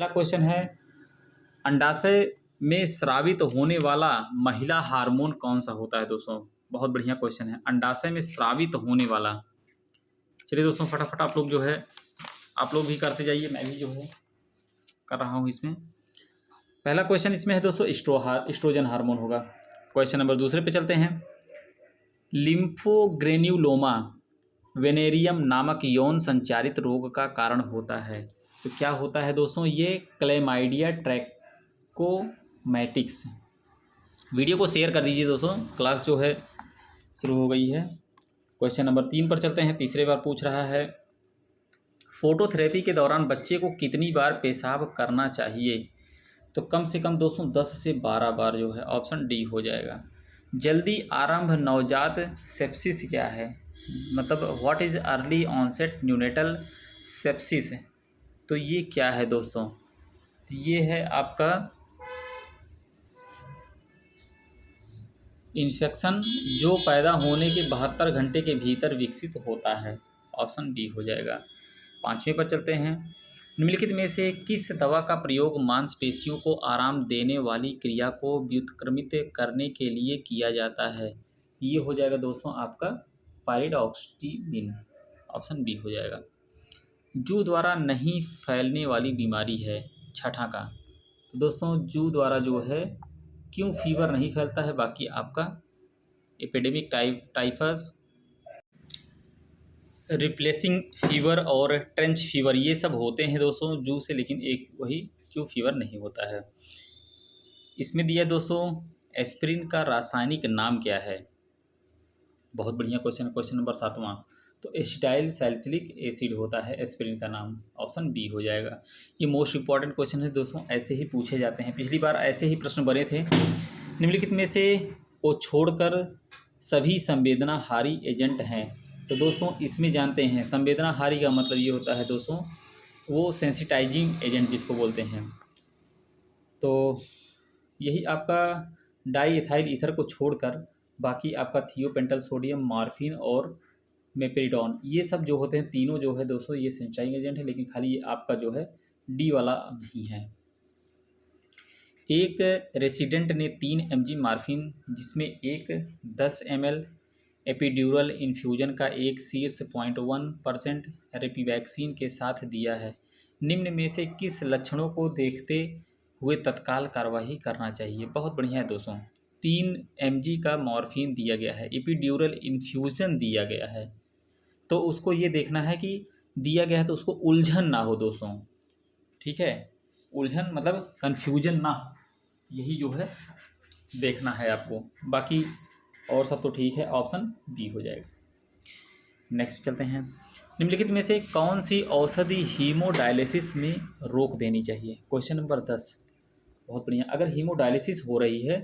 पहला क्वेश्चन है, अंडाशय में स्रावित होने वाला महिला हार्मोन कौन सा होता है दोस्तों। बहुत बढ़िया क्वेश्चन है, अंडाशय में स्रावित होने वाला। चलिए दोस्तों फटाफट आप लोग जो है आप लोग भी करते जाइए, मैं भी जो है कर रहा हूँ। इसमें पहला क्वेश्चन इसमें है दोस्तों एस्ट्रोजन हार्मोन होगा। क्वेश्चन नंबर दूसरे पे चलते हैं। लिम्फोग्रेन्युलोमा वेनेरियम नामक यौन संचारित रोग का कारण होता है। तो क्या होता है दोस्तों, ये क्लेमाइडिया ट्रैकोमैटिक्स। वीडियो को शेयर कर दीजिए दोस्तों, क्लास जो है शुरू हो गई है। क्वेश्चन नंबर 3 पर चलते हैं। तीसरे बार पूछ रहा है, फोटोथेरेपी के दौरान बच्चे को कितनी बार पेशाब करना चाहिए। तो कम से कम दोस्तों 10 से 12 बार जो है, ऑप्शन डी हो जाएगा। जल्दी आरंभ नवजात सेप्सिस क्या है, मतलब what is early onset neonatal sepsis. तो ये क्या है दोस्तों, तो ये है आपका इन्फेक्शन जो पैदा होने के 72 घंटे के भीतर विकसित होता है, ऑप्शन डी हो जाएगा। 5वें पर चलते हैं। निम्नलिखित में से किस दवा का प्रयोग मांसपेशियों को आराम देने वाली क्रिया को व्युत्क्रमित करने के लिए किया जाता है। ये हो जाएगा दोस्तों आपका पाइरिडॉक्सिमीन, ऑप्शन बी हो जाएगा। जू द्वारा नहीं फैलने वाली बीमारी है, छठा का। तो दोस्तों जू द्वारा जो है क्यों फीवर नहीं फैलता है, बाकी आपका एपिडेमिक टाइफस, रिप्लेसिंग फीवर और ट्रेंच फीवर ये सब होते हैं दोस्तों जू से, लेकिन एक वही क्यों फीवर नहीं होता है। इसमें दिया दोस्तों एस्पिरिन का रासायनिक नाम क्या है। बहुत बढ़िया क्वेश्चन, क्वेश्चन नंबर 7वां। तो एसिटाइल सैलिसिलिक एसिड होता है एस्पिरिन का नाम, ऑप्शन बी हो जाएगा। ये मोस्ट इंपॉर्टेंट क्वेश्चन है दोस्तों, ऐसे ही पूछे जाते हैं, पिछली बार ऐसे ही प्रश्न बने थे। निम्नलिखित में से को छोड़कर सभी संवेदनाहारी एजेंट हैं। तो दोस्तों इसमें जानते हैं संवेदनाहारी का मतलब ये होता है दोस्तों वो सेंसिटाइजिंग एजेंट जिसको बोलते हैं। तो यही आपका डाई एथाइल ईथर को छोड़कर बाकी आपका थियोपेंटल सोडियम, मॉर्फिन और मेपेरिडॉन ये सब जो होते हैं तीनों जो है दोस्तों ये सेंसिटाइजिंग एजेंट है, लेकिन खाली ये आपका जो है डी वाला नहीं है। एक रेसिडेंट ने 3 mg मॉर्फिन जिसमें एक 10 ml एपिड्यूरल इन्फ्यूजन का एक शीर्ष 0.1% रेपीवैक्सीन के साथ दिया है। निम्न में से किस लक्षणों को देखते हुए तत्काल कार्रवाई करना चाहिए। बहुत बढ़िया है दोस्तों, 3 mg का मॉर्फिन दिया गया है, एपिड्यूरल इन्फ्यूजन दिया गया है, तो उसको ये देखना है कि दिया गया है तो उसको उलझन ना हो दोस्तों, ठीक है, उलझन मतलब कन्फ्यूजन ना हो, यही जो है देखना है आपको। बाकी और सब तो ठीक है, ऑप्शन बी हो जाएगा। नेक्स्ट चलते हैं। निम्नलिखित में से कौन सी औषधि हीमोडायलिसिस में रोक देनी चाहिए। Question number 10। बहुत बढ़िया, अगर हीमोडायलिसिस हो रही है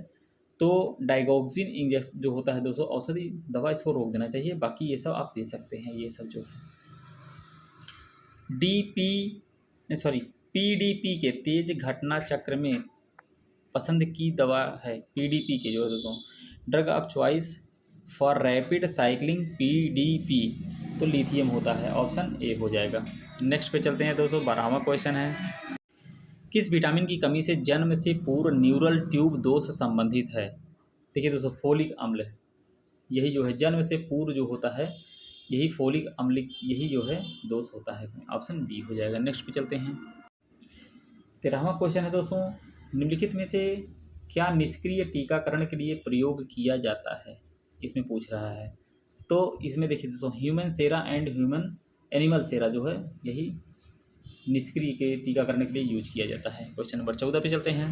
तो डाइगोक्सिन इंजेक्शन जो होता है दोस्तों औषधि दवा, इसको रोक देना चाहिए। बाकी ये सब आप दे सकते हैं, ये सब जो है पीडीपी के तेज घटना चक्र में पसंद की दवा है। पीडीपी के जो है दोस्तों drug of choice for rapid cycling PDP, तो लिथियम होता है, ऑप्शन ए हो जाएगा। नेक्स्ट पे चलते हैं दोस्तों, 12वां क्वेश्चन है। किस विटामिन की कमी से जन्म से पूर्व न्यूरल ट्यूब दोष संबंधित है। देखिए दोस्तों फोलिक अम्ल, यही जो है जन्म से पूर्व जो होता है यही फोलिक अम्ल यही जो है दोष होता है, ऑप्शन बी हो जाएगा। नेक्स्ट पे चलते हैं। 13वां क्वेश्चन है दोस्तों, निम्नलिखित में से क्या निष्क्रिय टीकाकरण के लिए प्रयोग किया जाता है, इसमें पूछ रहा है। तो इसमें देखिए दोस्तों human sera and human animal sera जो है यही निष्क्रिय के टीकाकरण के लिए यूज किया जाता है। क्वेश्चन नंबर 14 पे चलते हैं।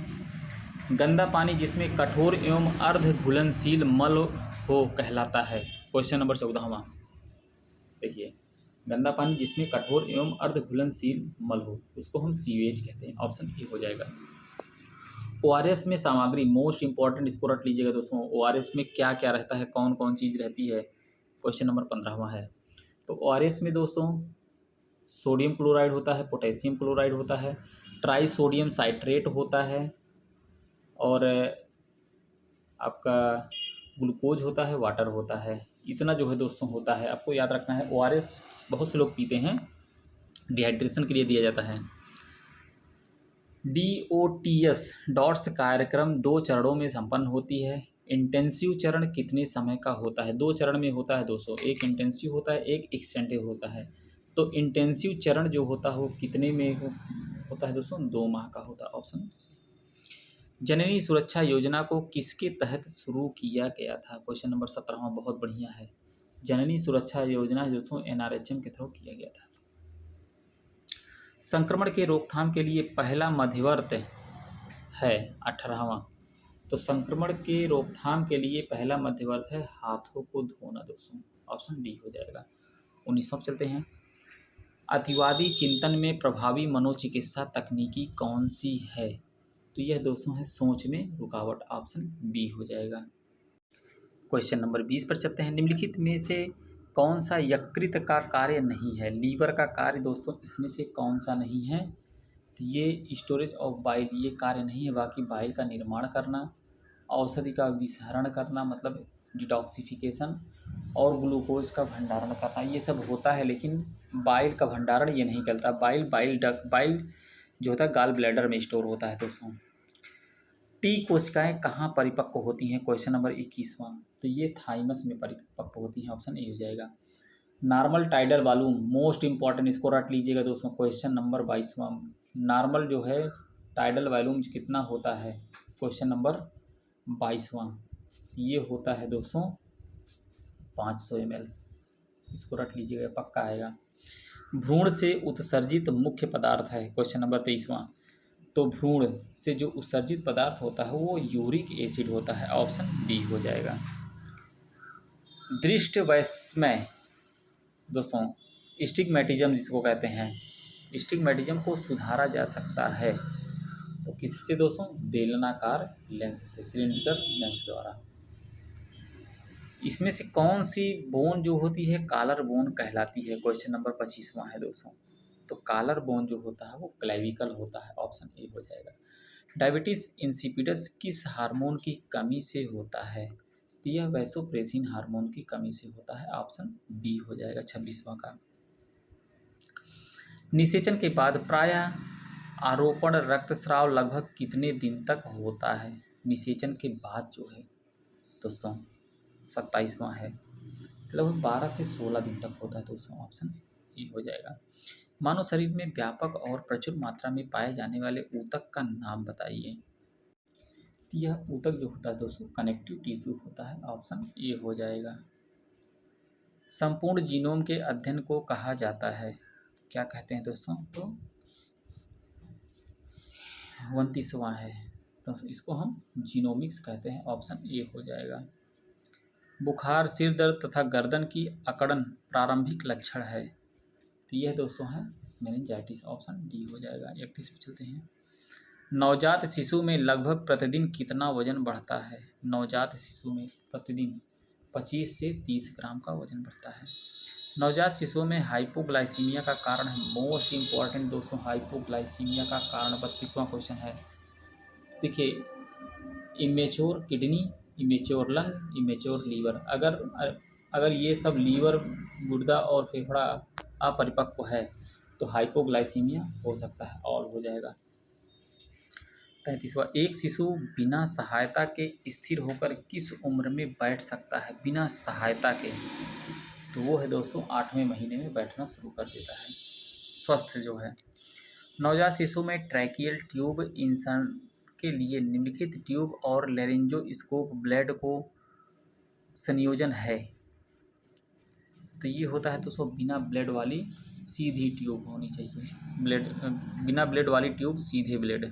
गंदा पानी जिसमें कठोर एवं अर्ध घुलनशील मल हो कहलाता है। क्वेश्चन नंबर 14वां, देखिए गंदा पानी जिसमें कठोर एवं अर्ध घुलनशील मल हो उसको हम सीवेज कहते हैं, ऑप्शन ए हो जाएगा। ओआरएस में सामग्री, मोस्ट इंपॉर्टेंट, इसको रट लीजिएगा दोस्तों। ओआरएस में क्या क्या रहता है, कौन कौन चीज़ रहती है, क्वेश्चन नंबर 15वां है। तो ओआरएस में दोस्तों सोडियम क्लोराइड होता है, पोटेशियम क्लोराइड होता है, ट्राई सोडियम साइट्रेट होता है और आपका ग्लूकोज होता है, वाटर होता है। इतना जो है दोस्तों होता है, आपको याद रखना है। ओआरएस बहुत से लोग पीते हैं, डिहाइड्रेशन के लिए दिया जाता है। DOTS डॉट्स कार्यक्रम 2 चरणों में संपन्न होती है। इंटेंसिव चरण कितने समय का होता है? 2 चरण में होता है दोस्तों, एक इंटेंसिव होता है, एक एक्सटेंसिव होता है। तो इंटेंसिव चरण जो होता है वो कितने में होता है दोस्तों? 2 माह का होता है, ऑप्शन सी। जननी सुरक्षा योजना को किसके तहत शुरू किया गया था? क्वेश्चन नंबर 17वां बहुत बढ़िया है। जननी सुरक्षा योजना दोस्तों NRHM के थ्रू किया गया था। संक्रमण के रोकथाम के लिए पहला मध्यवर्ती है 18वां। तो संक्रमण के रोकथाम के लिए पहला मध्यवर्ती है हाथों को धोना दोस्तों, ऑप्शन डी हो जाएगा। 19वां चलते हैं। अतिवादी चिंतन में प्रभावी मनोचिकित्सा तकनीकी कौन सी है? तो यह दोस्तों है सोच में रुकावट, ऑप्शन बी हो जाएगा। क्वेश्चन नंबर 20 पर चलते हैं। निम्नलिखित में से कौन सा यकृत का कार्य नहीं है? लीवर का कार्य दोस्तों इसमें से कौन सा नहीं है? तो ये स्टोरेज ऑफ बाइल, ये कार्य नहीं है। बाकी बाइल का निर्माण करना, औषधि का विसरण करना मतलब डिटॉक्सिफिकेशन, और ग्लूकोज का भंडारण करना, ये सब होता है, लेकिन बाइल का भंडारण ये नहीं करता। बाइल जो होता है गाल ब्लैडर में स्टोर होता है दोस्तों। टी कोशिकाएं कहाँ परिपक्व होती हैं? क्वेश्चन नंबर 21वां। तो ये थाइमस में परिपक्व होती हैं, ऑप्शन ए हो जाएगा। Normal tidal volume most important, इसको रट लीजिएगा दोस्तों। Question number 22वां। नॉर्मल जो है टाइडल वॉल्यूम कितना होता है? क्वेश्चन नंबर 22वां। ये होता है दोस्तों 500 ml, इसको रट लीजिएगा, पक्का आएगा। भ्रूण से उत्सर्जित मुख्य पदार्थ है? क्वेश्चन नंबर 23वां। तो भ्रूण से जो उत्सर्जित पदार्थ होता है वो यूरिक एसिड होता है, ऑप्शन डी हो जाएगा। दृष्ट वैषम्य दोस्तों, स्टिग्मेटिज्म जिसको कहते हैं, स्टिग्मेटिज्म को सुधारा जा सकता है तो किससे दोस्तों? बेलनाकार लेंस से, सिलिंड्रिकल लेंस द्वारा। इसमें से कौन सी बोन जो होती है कॉलर बोन कहलाती है? क्वेश्चन नंबर 25वां है दोस्तों। तो कॉलर बोन जो होता है वो क्लेविकल होता है, ऑप्शन ए हो जाएगा। डायबिटीज इंसिपिडस किस हार्मोन की कमी से होता है? तो यह वैसोप्रेसिन हार्मोन की कमी से होता है, ऑप्शन बी हो जाएगा 26वां का। निषेचन के बाद प्रायः आरोपण रक्तस्राव लगभग कितने दिन तक होता है? निषेचन के बाद जो है दोस्तों 27वां है, लगभग 12 से 16 दिन तक होता है दोस्तों, ऑप्शन ए हो जाएगा। मानव शरीर में व्यापक और प्रचुर मात्रा में पाए जाने वाले ऊतक का नाम बताइए। यह ऊतक जो होता है दोस्तों कनेक्टिव टिश्यू होता है, ऑप्शन ए हो जाएगा। संपूर्ण जीनोम के अध्ययन को कहा जाता है, क्या कहते हैं दोस्तों? तो 29वां है, तो इसको हम जीनोमिक्स कहते हैं, ऑप्शन ए हो जाएगा। बुखार, सिर दर्द तथा गर्दन की अकड़न प्रारंभिक लक्षण है, तो यह दोस्तों है मेनिंजाइटिस, ऑप्शन डी हो जाएगा। 31 पे चलते हैं। नवजात शिशु में लगभग प्रतिदिन कितना वजन बढ़ता है? नवजात शिशु में प्रतिदिन 25 से 30 ग्राम का वजन बढ़ता है। नवजात शिशुओं में हाइपोग्लाइसीमिया का कारण है, मोस्ट इम्पॉर्टेंट दोस्तों, हाइपोग्लाइसीमिया का कारण 32वां क्वेश्चन है। देखिए, immature kidney, immature lung, immature liver, अगर ये सब लीवर, गुर्दा और फेफड़ा अपरिपक्व है तो हाइपोग्लाइसीमिया हो सकता है, ऑल हो जाएगा। 33वां। एक शिशु बिना सहायता के स्थिर होकर किस उम्र में बैठ सकता है? बिना सहायता के, तो वो है दोस्तों 8वें महीने में बैठना शुरू कर देता है, स्वस्थ जो है। नवजात शिशु में ट्रैकियल ट्यूब इंसर्शन के लिए निम्नलिखित ट्यूब और लेरिंजोस्कोप ब्लेड को संयोजन है, तो ये होता है दोस्तों बिना ब्लेड वाली सीधी ट्यूब होनी चाहिए, बिना ब्लेड वाली ट्यूब, सीधे ब्लेड।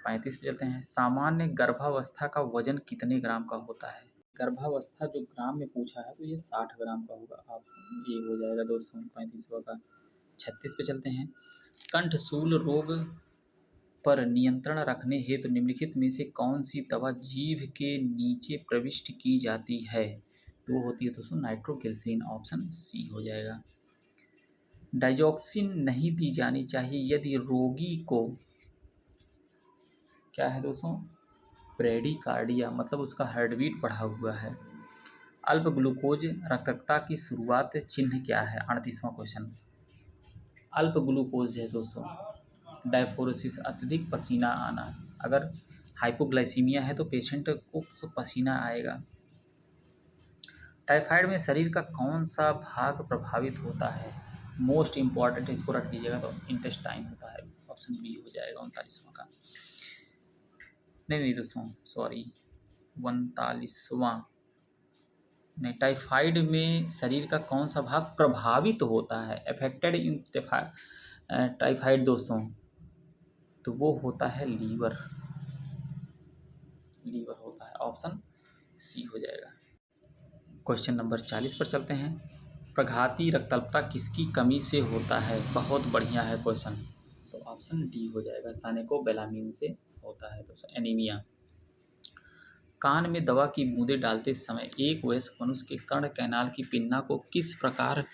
35 पे चलते हैं। सामान्य गर्भावस्था का वजन कितने ग्राम का होता है? गर्भावस्था जो ग्राम में पूछा है तो ये 60 ग्राम का होगा, ऑप्शन ए हो जाएगा दोस्तों 35वां का। 36 पे चलते हैं। कंठशूल रोग पर नियंत्रण रखने हेतु निम्नलिखित में से कौन सी दवा जीभ के नीचे प्रविष्ट की जाती है? तो होती है दोस्तों नाइट्रोग्लिसरीन, ऑप्शन सी हो जाएगा। डाइजॉक्सिन नहीं दी जानी चाहिए यदि रोगी को क्या है दोस्तों? ब्रेडिकार्डिया, मतलब उसका हार्टबीट बढ़ा हुआ है। अल्प ग्लूकोज रक्तता की शुरुआत चिन्ह क्या है? 38वां क्वेश्चन। अल्प ग्लूकोज है दोस्तों, डायफोरेसिस अत्यधिक पसीना आना। अगर हाइपोग्लाइसीमिया है तो पेशेंट को बहुत पसीना आएगा। टाइफाइड में शरीर का कौन सा भाग प्रभावित होता है? मोस्ट इम्पॉर्टेंट, इसको रख लीजिएगा, तो इंटेस्टाइन होता है। ऑप्शन बी हो जाएगा 39वां का। नहीं दोस्तों, सॉरी, 39वां नहीं। टाइफाइड में शरीर का कौन सा भाग प्रभावित होता है, अफेक्टेड इन टाइफाइड दोस्तों, तो वो होता है लीवर। लीवर होता है, ऑप्शन सी हो जाएगा। क्वेश्चन नंबर 40 पर चलते हैं। प्रघाती रक्तल्पता किसकी कमी से होता है? बहुत बढ़िया है क्वेश्चन, तो ऑप्शन डी हो जाएगा, साइनेकोबैलामिन से होता है। तो एनीमिया। कान में दवा की बूंदें डालते समय एक वयस्क मनुष्य के कर्ण कैनाल की पिन्ना को किस प्रकार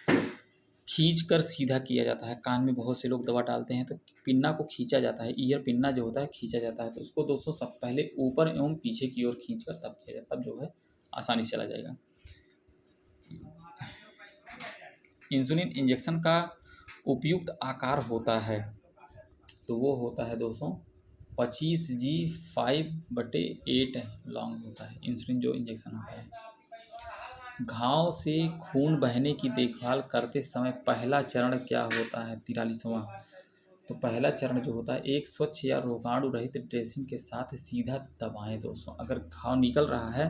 खींचकर सीधा किया जाता है? कान में बहुत से लोग दवा डालते हैं तो पिन्ना को खींचा जाता है, ईयर पिन्ना जो होता है खींचा जाता है। तो उसको दोस्तों सब पहले ऊपर एवं पीछे की ओर खींचकर तब किया जाता है, तब जो है आसानी से चला जाएगा। इंसुलिन इंजेक्शन का उपयुक्त आकार होता है, तो वो होता है दोस्तों 25G5/8 लॉन्ग होता है इंसुलिन जो इंजेक्शन होता है। घाव से खून बहने की देखभाल करते समय पहला चरण क्या होता है? 43वां। तो पहला चरण जो होता है, एक स्वच्छ या रोगाणु रहित ड्रेसिंग के साथ सीधा दबाएं दोस्तों। अगर घाव निकल रहा है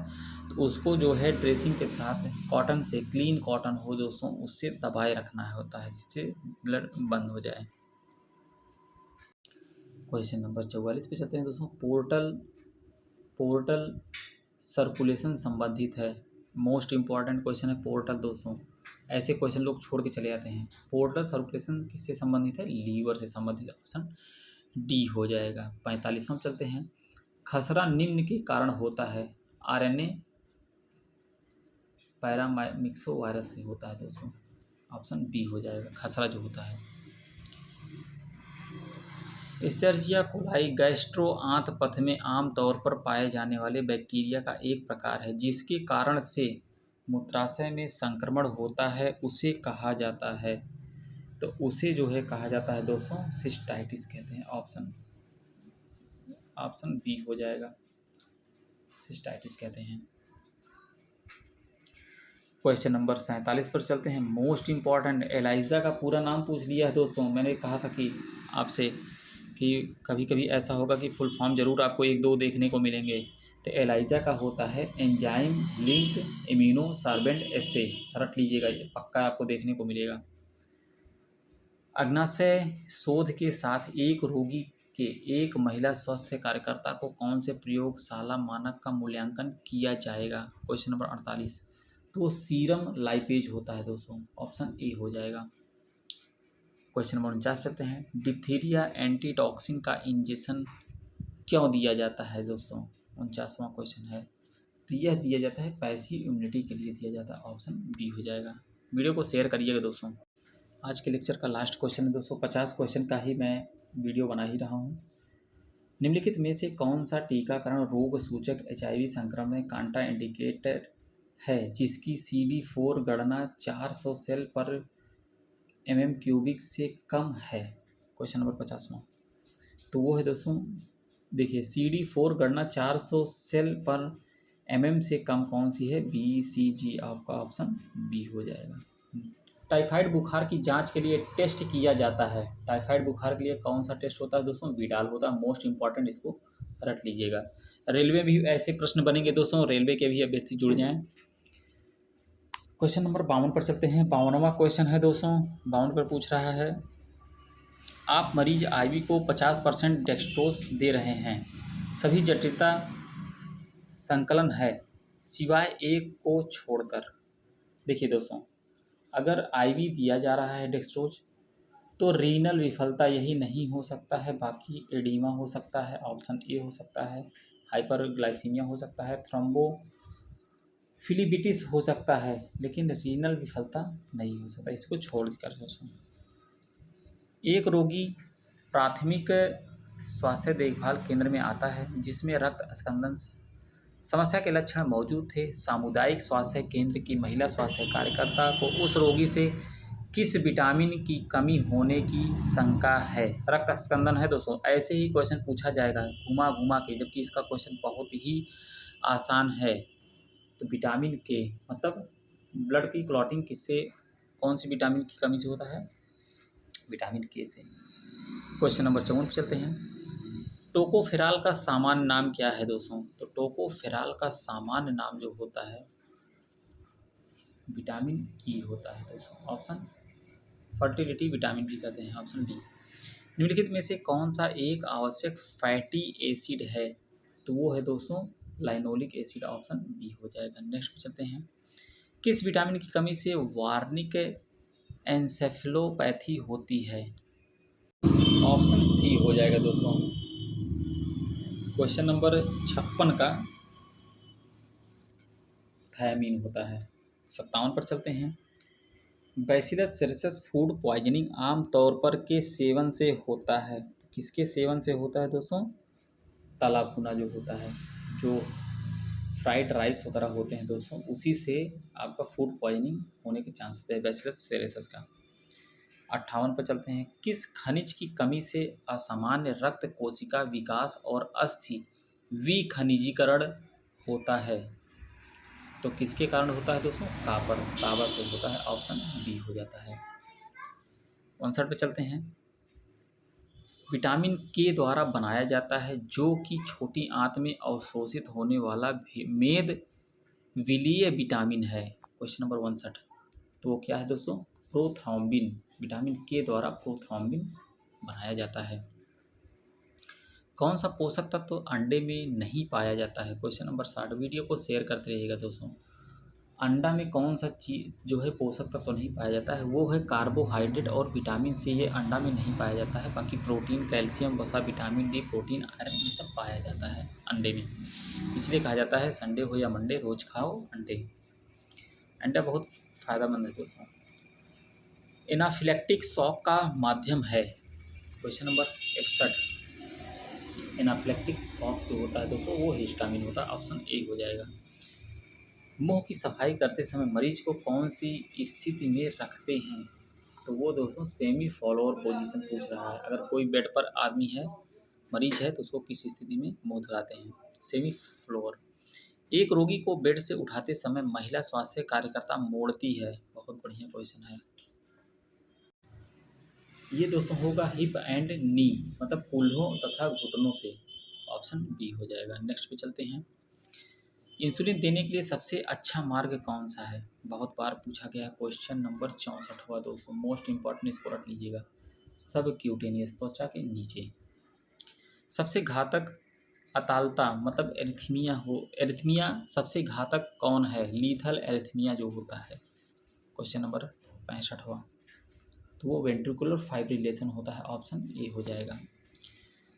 तो उसको जो है ड्रेसिंग के साथ कॉटन से, क्लीन कॉटन हो दोस्तों, उससे दबाए रखना होता है, जिससे ब्लड बंद हो जाए। क्वेश्चन नंबर 44 पे चलते हैं दोस्तों। पोर्टल सर्कुलेशन संबंधित है। मोस्ट इम्पॉर्टेंट क्वेश्चन है पोर्टल दोस्तों, ऐसे क्वेश्चन लोग छोड़ के चले जाते हैं। पोर्टल सर्कुलेशन किससे संबंधित है? लीवर से संबंधित। ऑप्शन डी हो जाएगा। 45वां चलते हैं। खसरा निम्न के कारण होता है? RNA पैरामिक्सो वायरस से होता है दोस्तों। ऑप्शन बी हो जाएगा, खसरा जो होता है। एस्चेरिचिया कोलाई गैस्ट्रो आंत में आमतौर पर पाए जाने वाले बैक्टीरिया का एक प्रकार है, जिसके कारण से मूत्राशय में संक्रमण होता है, उसे कहा जाता है। तो उसे जो है कहा जाता है दोस्तों सिस्टाइटिस कहते हैं। ऑप्शन बी हो जाएगा, सिस्टाइटिस कहते हैं। क्वेश्चन नंबर 47 पर चलते हैं। मोस्ट इम्पॉर्टेंट, एलाइजा का पूरा नाम पूछ लिया है दोस्तों। मैंने कहा था कि आपसे कि कभी कभी ऐसा होगा कि फुल फॉर्म ज़रूर आपको एक दो देखने को मिलेंगे। तो एलाइजा का होता है एंजाइम लिंक्ड इम्यूनो सार्बेंट एसे, रट लीजिएगा, ये पक्का आपको देखने को मिलेगा। अग्नाशय शोध के साथ एक रोगी के एक महिला स्वास्थ्य कार्यकर्ता को कौन से प्रयोगशाला मानक का मूल्यांकन किया जाएगा? Question number 48। तो सीरम लाइपेज होता है दोस्तों। ऑप्शन ए हो जाएगा। क्वेश्चन नंबर 49 चलते हैं। डिप्थीरिया एंटीटॉक्सिन का इंजेक्शन क्यों दिया जाता है दोस्तों? 49वां क्वेश्चन है। तो यह दिया जाता है पैसिव इम्यूनिटी के लिए दिया जाता है। ऑप्शन बी हो जाएगा। वीडियो को शेयर करिएगा दोस्तों। आज के लेक्चर का लास्ट क्वेश्चन है दोस्तों। 50 क्वेश्चन का ही मैं वीडियो बना ही रहा हूँ। निम्नलिखित में से कौन सा टीकाकरण रोग सूचक HIV संक्रमण में कांट्रा इंडिकेटेड है, जिसकी CD4 गणना 400 सेल पर mm³ से कम है? क्वेश्चन नंबर 50वां। तो वो है दोस्तों, देखिए CD4 गणना 400 सेल पर mm से कम कौन सी है? BCG, आपका ऑप्शन बी हो जाएगा। टाइफाइड बुखार की जांच के लिए टेस्ट किया जाता है। टाइफाइड बुखार के लिए कौन सा टेस्ट होता है दोस्तों? विडाल होता है। मोस्ट इंपॉर्टेंट, इसको रट लीजिएगा। रेलवे भी ऐसे प्रश्न बनेंगे दोस्तों, रेलवे के भी अभ्यर्थी जुड़ जाएं। क्वेश्चन नंबर 52 पर चलते हैं। 52वां क्वेश्चन है दोस्तों, 52 पर पूछ रहा है, आप मरीज IV को 50% डेक्सट्रोज दे रहे हैं, सभी जटिलता संकलन है सिवाय एक को छोड़कर। देखिए दोस्तों, अगर IV दिया जा रहा है डेक्सट्रोज, तो रीनल विफलता यही नहीं हो सकता है, बाकी एडीमा हो सकता है, ऑप्शन ए हो सकता है, हाइपरग्लाइसीमिया हो सकता है, थ्रोम्बोफिलिबिटिस हो सकता है, लेकिन रीनल विफलता नहीं हो सकता। इसको छोड़कर दोस्तों, एक रोगी प्राथमिक स्वास्थ्य देखभाल केंद्र में आता है जिसमें रक्त स्कंदन समस्या के लक्षण मौजूद थे। सामुदायिक स्वास्थ्य केंद्र की महिला स्वास्थ्य कार्यकर्ता को उस रोगी से किस विटामिन की कमी होने की शंका है? रक्त स्कंदन है दोस्तों। ऐसे ही क्वेश्चन पूछा जाएगा घुमा घुमा के, जबकि इसका क्वेश्चन बहुत ही आसान है। तो विटामिन के मतलब ब्लड की क्लॉटिंग किससे, कौन सी विटामिन की कमी से होता है? विटामिन के से। क्वेश्चन नंबर 54 पे चलते हैं। टोकोफेराल का सामान्य नाम क्या है दोस्तों? तो टोकोफेराल का सामान्य नाम जो होता है विटामिन ई होता है दोस्तों। ऑप्शन फर्टिलिटी विटामिन भी कहते हैं, ऑप्शन डी। निम्नलिखित में से कौन सा एक आवश्यक फैटी एसिड है? तो वो है दोस्तों लाइनोलिक एसिड, ऑप्शन बी हो जाएगा। नेक्स्ट पे चलते हैं। किस विटामिन की कमी से वार्निक एन्सेफेलोपैथी होती है? ऑप्शन सी हो जाएगा दोस्तों। क्वेश्चन नंबर 56 का थायमीन होता है। 57 पर चलते हैं। बैसिलस सेरेसस फूड पॉइजनिंग आमतौर पर के सेवन से होता है? किसके सेवन से होता है दोस्तों? तला भुना जो होता है, जो फ्राइड राइस वगैरह होते हैं दोस्तों, उसी से आपका फूड पॉइजनिंग होने के चांसेस है बैसिलस सेरेसस का। 58 पर चलते हैं। किस खनिज की कमी से असामान्य रक्त कोशिका विकास और अस्थि विखनिजीकरण होता है? तो किसके कारण होता है दोस्तों? कापर, तांबा से होता है, ऑप्शन बी हो जाता है। 59 पे चलते हैं। विटामिन के द्वारा बनाया जाता है जो कि छोटी आंत में अवशोषित होने वाला मेद विलीय विटामिन है। Question number 59। तो वो क्या है दोस्तों? प्रोथ्रोम्बिन। विटामिन के द्वारा प्रोथ्रोम्बिन बनाया जाता है। कौन सा पोषक तत्व तो अंडे में नहीं पाया जाता है? Question number 60। वीडियो को शेयर करते रहिएगा दोस्तों। अंडा में कौन सा चीज़ जो है पोषक तत्व तो नहीं पाया जाता है? वो है कार्बोहाइड्रेट और विटामिन सी। ये अंडा में नहीं पाया जाता है। बाकी प्रोटीन, कैल्शियम, वसा, विटामिन डी, प्रोटीन, आयरन, ये सब पाया जाता है अंडे में। इसलिए कहा जाता है संडे हो या मंडे रोज़ खाओ अंडे। अंडा बहुत फ़ायदेमंद है दोस्तों। एनाफिलेक्टिक शॉक का माध्यम है? Question number 61। एनाफिलेक्टिक शॉक जो होता है दोस्तों वो हिस्टामिन होता है, ऑप्शन ए हो जाएगा। मुंह की सफाई करते समय मरीज को कौन सी स्थिति में रखते हैं? तो वो दोस्तों सेमी फॉलोअर पोजीशन पूछ रहा है। अगर कोई बेड पर आदमी है, मरीज है, तो उसको किस स्थिति में मुंह धुलाते हैं? Semi floor. एक रोगी को बेड से उठाते समय महिला स्वास्थ्य कार्यकर्ता मोड़ती है? बहुत बढ़िया क्वेश्चन है। ये दोस्तों होगा हिप एंड नी, मतलब कूल्हों तथा घुटनों से, ऑप्शन बी हो जाएगा। नेक्स्ट पे चलते हैं। इंसुलिन देने के लिए सबसे अच्छा मार्ग कौन सा है? बहुत बार पूछा गया है। क्वेश्चन नंबर 64 दोस्तों, मोस्ट इंपॉर्टेंट, इसको रख लीजिएगा। सब क्यूटेनियस, त्वचा के नीचे। सबसे घातक अतालता मतलब एरिथमिया सबसे घातक कौन है? लीथल एरिथमिया जो होता है। Question number 65। तो वो वेंट्रिकुलर फाइब्रिलेशन होता है, ऑप्शन ए हो जाएगा।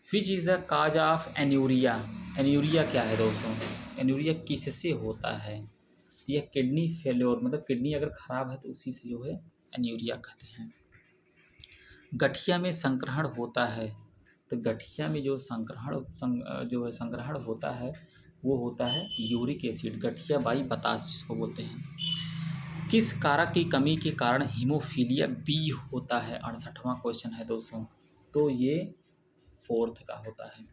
Which is the cause of anuria? Anuria क्या है दोस्तों? एन्यूरिया किससे होता है? यह किडनी फेल्योर, मतलब किडनी अगर ख़राब है तो उसी से जो है एन्यूरिया कहते हैं। गठिया में संक्रहण होता है? तो गठिया में जो जो है संग्रहण होता है वो होता है यूरिक एसिड, गठिया बाई बतास जिसको बोलते हैं। किस कारक की कमी के कारण हीमोफीलिया बी होता है? 68वां क्वेश्चन है दोस्तों। तो ये 4th का होता है।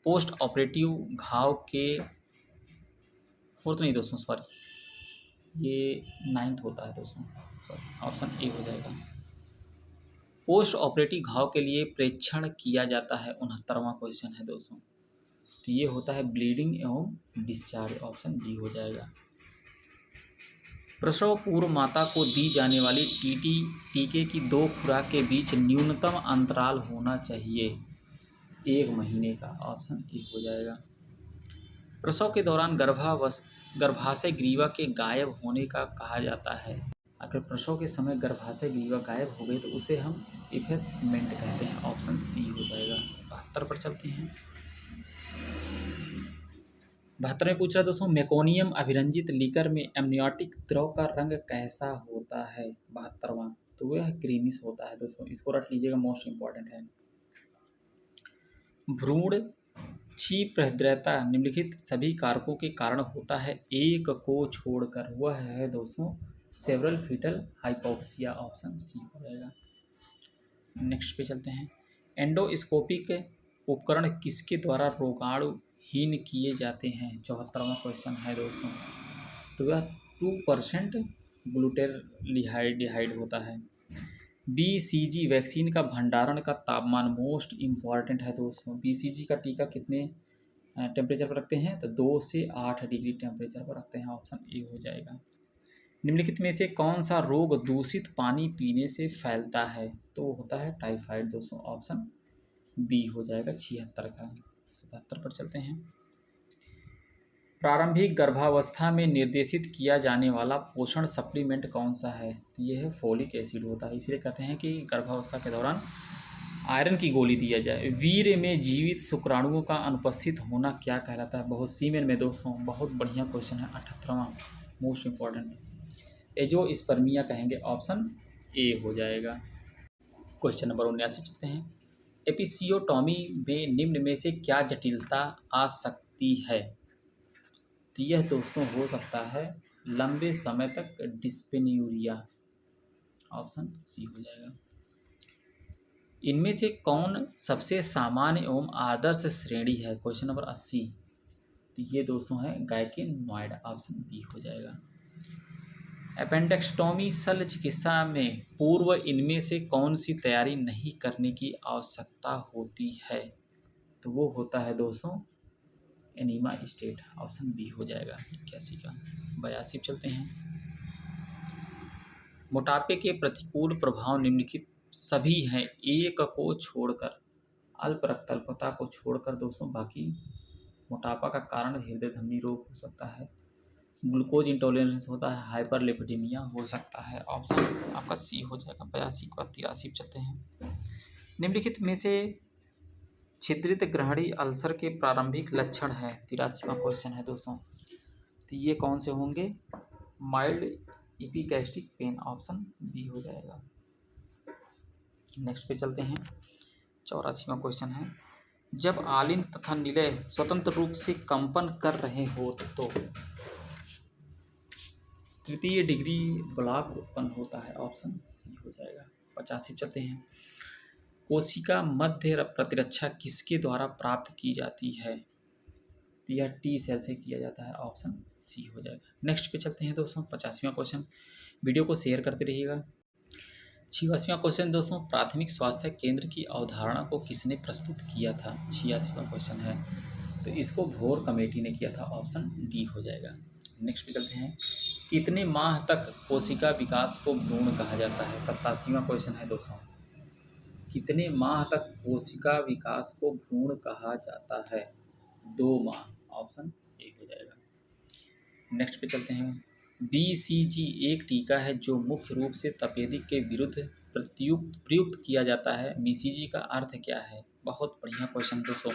पोस्ट ऑपरेटिव घाव के 4th नहीं दोस्तों, सॉरी, ये 9th होता है दोस्तों, सॉरी, ऑप्शन ए हो जाएगा। पोस्ट ऑपरेटिव घाव के लिए प्रेक्षण किया जाता है? 69वां क्वेश्चन है दोस्तों। तो ये होता है ब्लीडिंग एवं डिस्चार्ज, ऑप्शन डी हो जाएगा। प्रसव पूर्व माता को दी जाने वाली टीके की 2 खुराक के बीच न्यूनतम अंतराल होना चाहिए? 1 महीने का, ऑप्शन ए हो जाएगा। प्रसव के दौरान गर्भाशय ग्रीवा के गायब होने का कहा जाता है? अगर प्रसव के समय गर्भाशय ग्रीवा गायब हो गई तो उसे हम इफेसमेंट कहते हैं, ऑप्शन सी हो जाएगा। 72 पर चलते हैं। 72 में पूछ रहा है दोस्तों, मेकोनियम अभिरंजित लीकर में एमनियोटिक द्रव का रंग कैसा होता है? 72वां। तो वह क्रीमिश होता है दोस्तों, इसको रख लीजिएगा, मोस्ट इंपॉर्टेंट है। भ्रूण क्षीप्रहृदयता निम्नलिखित सभी कारकों के कारण होता है एक को छोड़कर, वह है दोस्तों several fetal hypoxia, option C हो जाएगा। नेक्स्ट पे चलते हैं। एंडोस्कोपिक उपकरण किसके द्वारा रोगाणुहीन किए जाते हैं? 74वां क्वेश्चन है दोस्तों। तो यह 2% ग्लूटेरलिहाइड होता है। BCG वैक्सीन का भंडारण का तापमान मोस्ट इम्पॉर्टेंट है दोस्तों। BCG का टीका कितने टेम्परेचर पर रखते हैं? तो 2 से 8 डिग्री टेम्परेचर पर रखते हैं, ऑप्शन ए हो जाएगा। निम्नलिखित में से कौन सा रोग दूषित पानी पीने से फैलता है? तो वो होता है टाइफाइड दोस्तों, ऑप्शन बी हो जाएगा 76 का। 77 पर चलते हैं। प्रारंभिक गर्भावस्था में निर्देशित किया जाने वाला पोषण सप्लीमेंट कौन सा है? तो ये है फोलिक एसिड होता है। इसलिए कहते हैं कि गर्भावस्था के दौरान आयरन की गोली दिया जाए। वीर्य में जीवित शुक्राणुओं का अनुपस्थित होना क्या कहलाता है? बहुत सीमेन में दोस्तों, बहुत बढ़िया क्वेश्चन है। 78वां मोस्ट इम्पॉर्टेंट, एजोस्पर्मिया कहेंगे, ऑप्शन ए हो जाएगा। क्वेश्चन नंबर 79 चलते हैं। एपिसियोटॉमी में निम्न में से क्या जटिलता आ सकती है? तो यह दोस्तों हो सकता है लंबे समय तक डिस्पेन्यूरिया, ऑप्शन सी हो जाएगा। इनमें से कौन सबसे सामान्य एवं आदर्श श्रेणी है? Question number 80। तो ये दोस्तों है गायकेनोइड, ऑप्शन बी हो जाएगा। अपेंडेक्सटॉमी शल्य चिकित्सा में पूर्व इनमें से कौन सी तैयारी नहीं करने की आवश्यकता होती है? तो वो होता है दोस्तों एनीमा स्टेट, ऑप्शन बी हो जाएगा 81 का। 82 चलते हैं। मोटापे के प्रतिकूल प्रभाव निम्नलिखित सभी हैं एक को छोड़कर। अल्प रक्तअल्पता को छोड़कर दोस्तों बाकी मोटापा का कारण हृदय धमनी रोग हो सकता है, ग्लूकोज इंटॉलरेंस होता है, हाइपरलिपिडेमिया हो सकता है, ऑप्शन आपका सी हो जाएगा। 82 के बाद 83 चलते हैं। निम्नलिखित में से छिद्रित ग्रहणी अल्सर के प्रारंभिक लक्षण है? 83वां क्वेश्चन है दोस्तों। तो ये कौन से होंगे? माइल्ड इपिगैस्ट्रिक पेन, ऑप्शन बी हो जाएगा। नेक्स्ट पे चलते हैं। 84वां क्वेश्चन है। जब आलिंद तथा निलय स्वतंत्र रूप से कंपन कर रहे हो तो तृतीय डिग्री ब्लॉक उत्पन्न होता है, ऑप्शन सी हो जाएगा। 85 चलते हैं। कोशिका मध्य प्रतिरक्षा किसके द्वारा प्राप्त की जाती है? तो यह टी सेल से किया जाता है, ऑप्शन सी हो जाएगा। नेक्स्ट पे चलते हैं दोस्तों। 85वां क्वेश्चन, वीडियो को शेयर करते रहिएगा। 86वां क्वेश्चन दोस्तों, प्राथमिक स्वास्थ्य केंद्र की अवधारणा को किसने प्रस्तुत किया था? 86वां क्वेश्चन है। तो इसको भोर कमेटी ने किया था, ऑप्शन डी हो जाएगा। नेक्स्ट पे चलते हैं। कितने माह तक कोशिका विकास को भ्रूण कहा जाता है? 87वां क्वेश्चन है दोस्तों। कितने माह तक कोशिका विकास को भ्रूण कहा जाता है? 2 माह, ऑप्शन ए हो जाएगा। नेक्स्ट पे चलते हैं। BCG एक टीका है जो मुख्य रूप से तपेदिक के विरुद्ध प्रयुक्त किया जाता है। BCG का अर्थ क्या है? बहुत बढ़िया क्वेश्चन दोस्तों,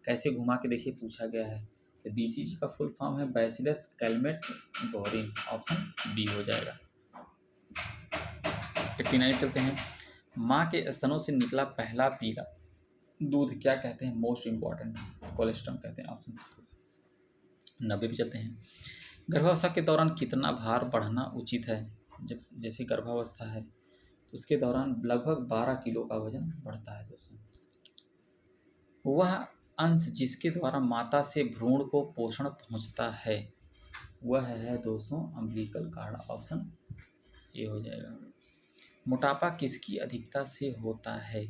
कैसे घुमा के देखिए पूछा गया है। तो BCG का फुल फॉर्म है bacillus Calmette Guerin, option B हो जाएगा। 89 चलते हैं। माँ के स्तनों से निकला पहला पीला दूध क्या कहते हैं? मोस्ट इम्पॉर्टेंट, कोलेस्ट्रॉल कहते हैं, ऑप्शन सी। 90 पे चलते हैं। गर्भावस्था के दौरान कितना भार बढ़ना उचित है? जब जैसे गर्भावस्था है तो उसके दौरान लगभग 12 किलो का वजन बढ़ता है दोस्तों। वह अंश जिसके द्वारा माता से भ्रूण को पोषण पहुंचता है वह है दोस्तों अम्बिलिकल कार्ड, ऑप्शन ए हो जाएगा। मोटापा किसकी अधिकता से होता है?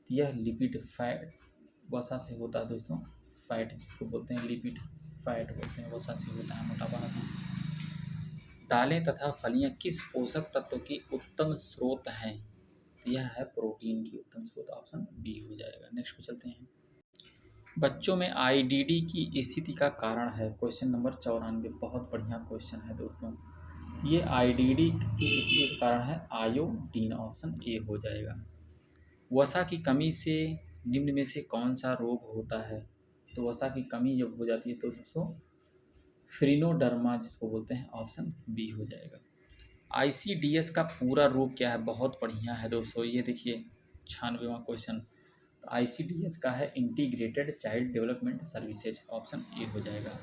यह लिपिड फैट वसा से होता है दोस्तों। फैट जिसको बोलते हैं लिपिड फैट बोलते हैं, वसा से होता है मोटापा होता है। दालें तथा फलियां किस पोषक तत्व की उत्तम स्रोत हैं? तो यह है प्रोटीन की उत्तम स्रोत, ऑप्शन बी हो जाएगा। नेक्स्ट पे चलते हैं। बच्चों में IDD की स्थिति का कारण है? क्वेश्चन नंबर 94, बहुत बढ़िया क्वेश्चन है दोस्तों। ये IDD की स्थिति का कारण है आयोडीन, ऑप्शन ए हो जाएगा। वसा की कमी से निम्न में से कौन सा रोग होता है? तो वसा की कमी जब हो जाती है तो दोस्तों फ्रीनोडर्मा जिसको बोलते हैं, ऑप्शन बी हो जाएगा। ICDS का पूरा रूप क्या है? बहुत बढ़िया है दोस्तों, ये देखिए 96वां क्वेश्चन। तो ICDS का है integrated child development services, option A हो जाएगा।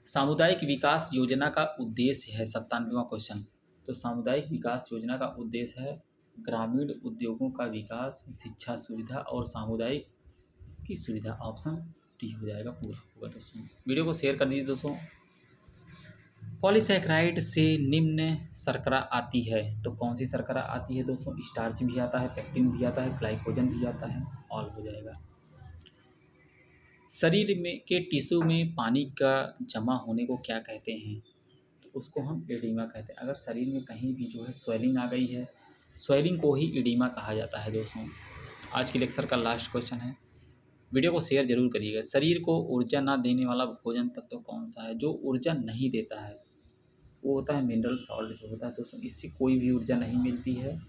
सामुदायिक विकास योजना का उद्देश्य है 97वां क्वेश्चन। तो सामुदायिक विकास योजना का उद्देश्य है ग्रामीण उद्योगों का विकास, शिक्षा सुविधा और सामुदायिक की सुविधा। ऑप्शन डी हो जाएगा, पूरा होगा दोस्तों। वीडियो को शेयर कर दीजिए दोस्तों। पॉलीसैकेराइड से निम्न शर्करा आती है, तो कौन सी शर्करा आती है दोस्तों? स्टार्च भी आता है, पेक्टिन भी आता है, ग्लाइकोजन भी आता है, ऑल हो जाएगा। शरीर में के टिश्यू में पानी का जमा होने को क्या कहते हैं? तो उसको हम एडिमा कहते हैं। अगर शरीर में कहीं भी जो है स्वेलिंग आ गई है, स्वेलिंग को ही एडिमा कहा जाता है दोस्तों। आज के लेक्चर का लास्ट क्वेश्चन है, वीडियो को शेयर जरूर करिएगा। शरीर को ऊर्जा ना देने वाला भोजन तत्व कौन सा है? जो ऊर्जा नहीं देता है वो होता है मिनरल सॉल्ट जो होता है दोस्तों। इससे कोई भी ऊर्जा नहीं मिलती है,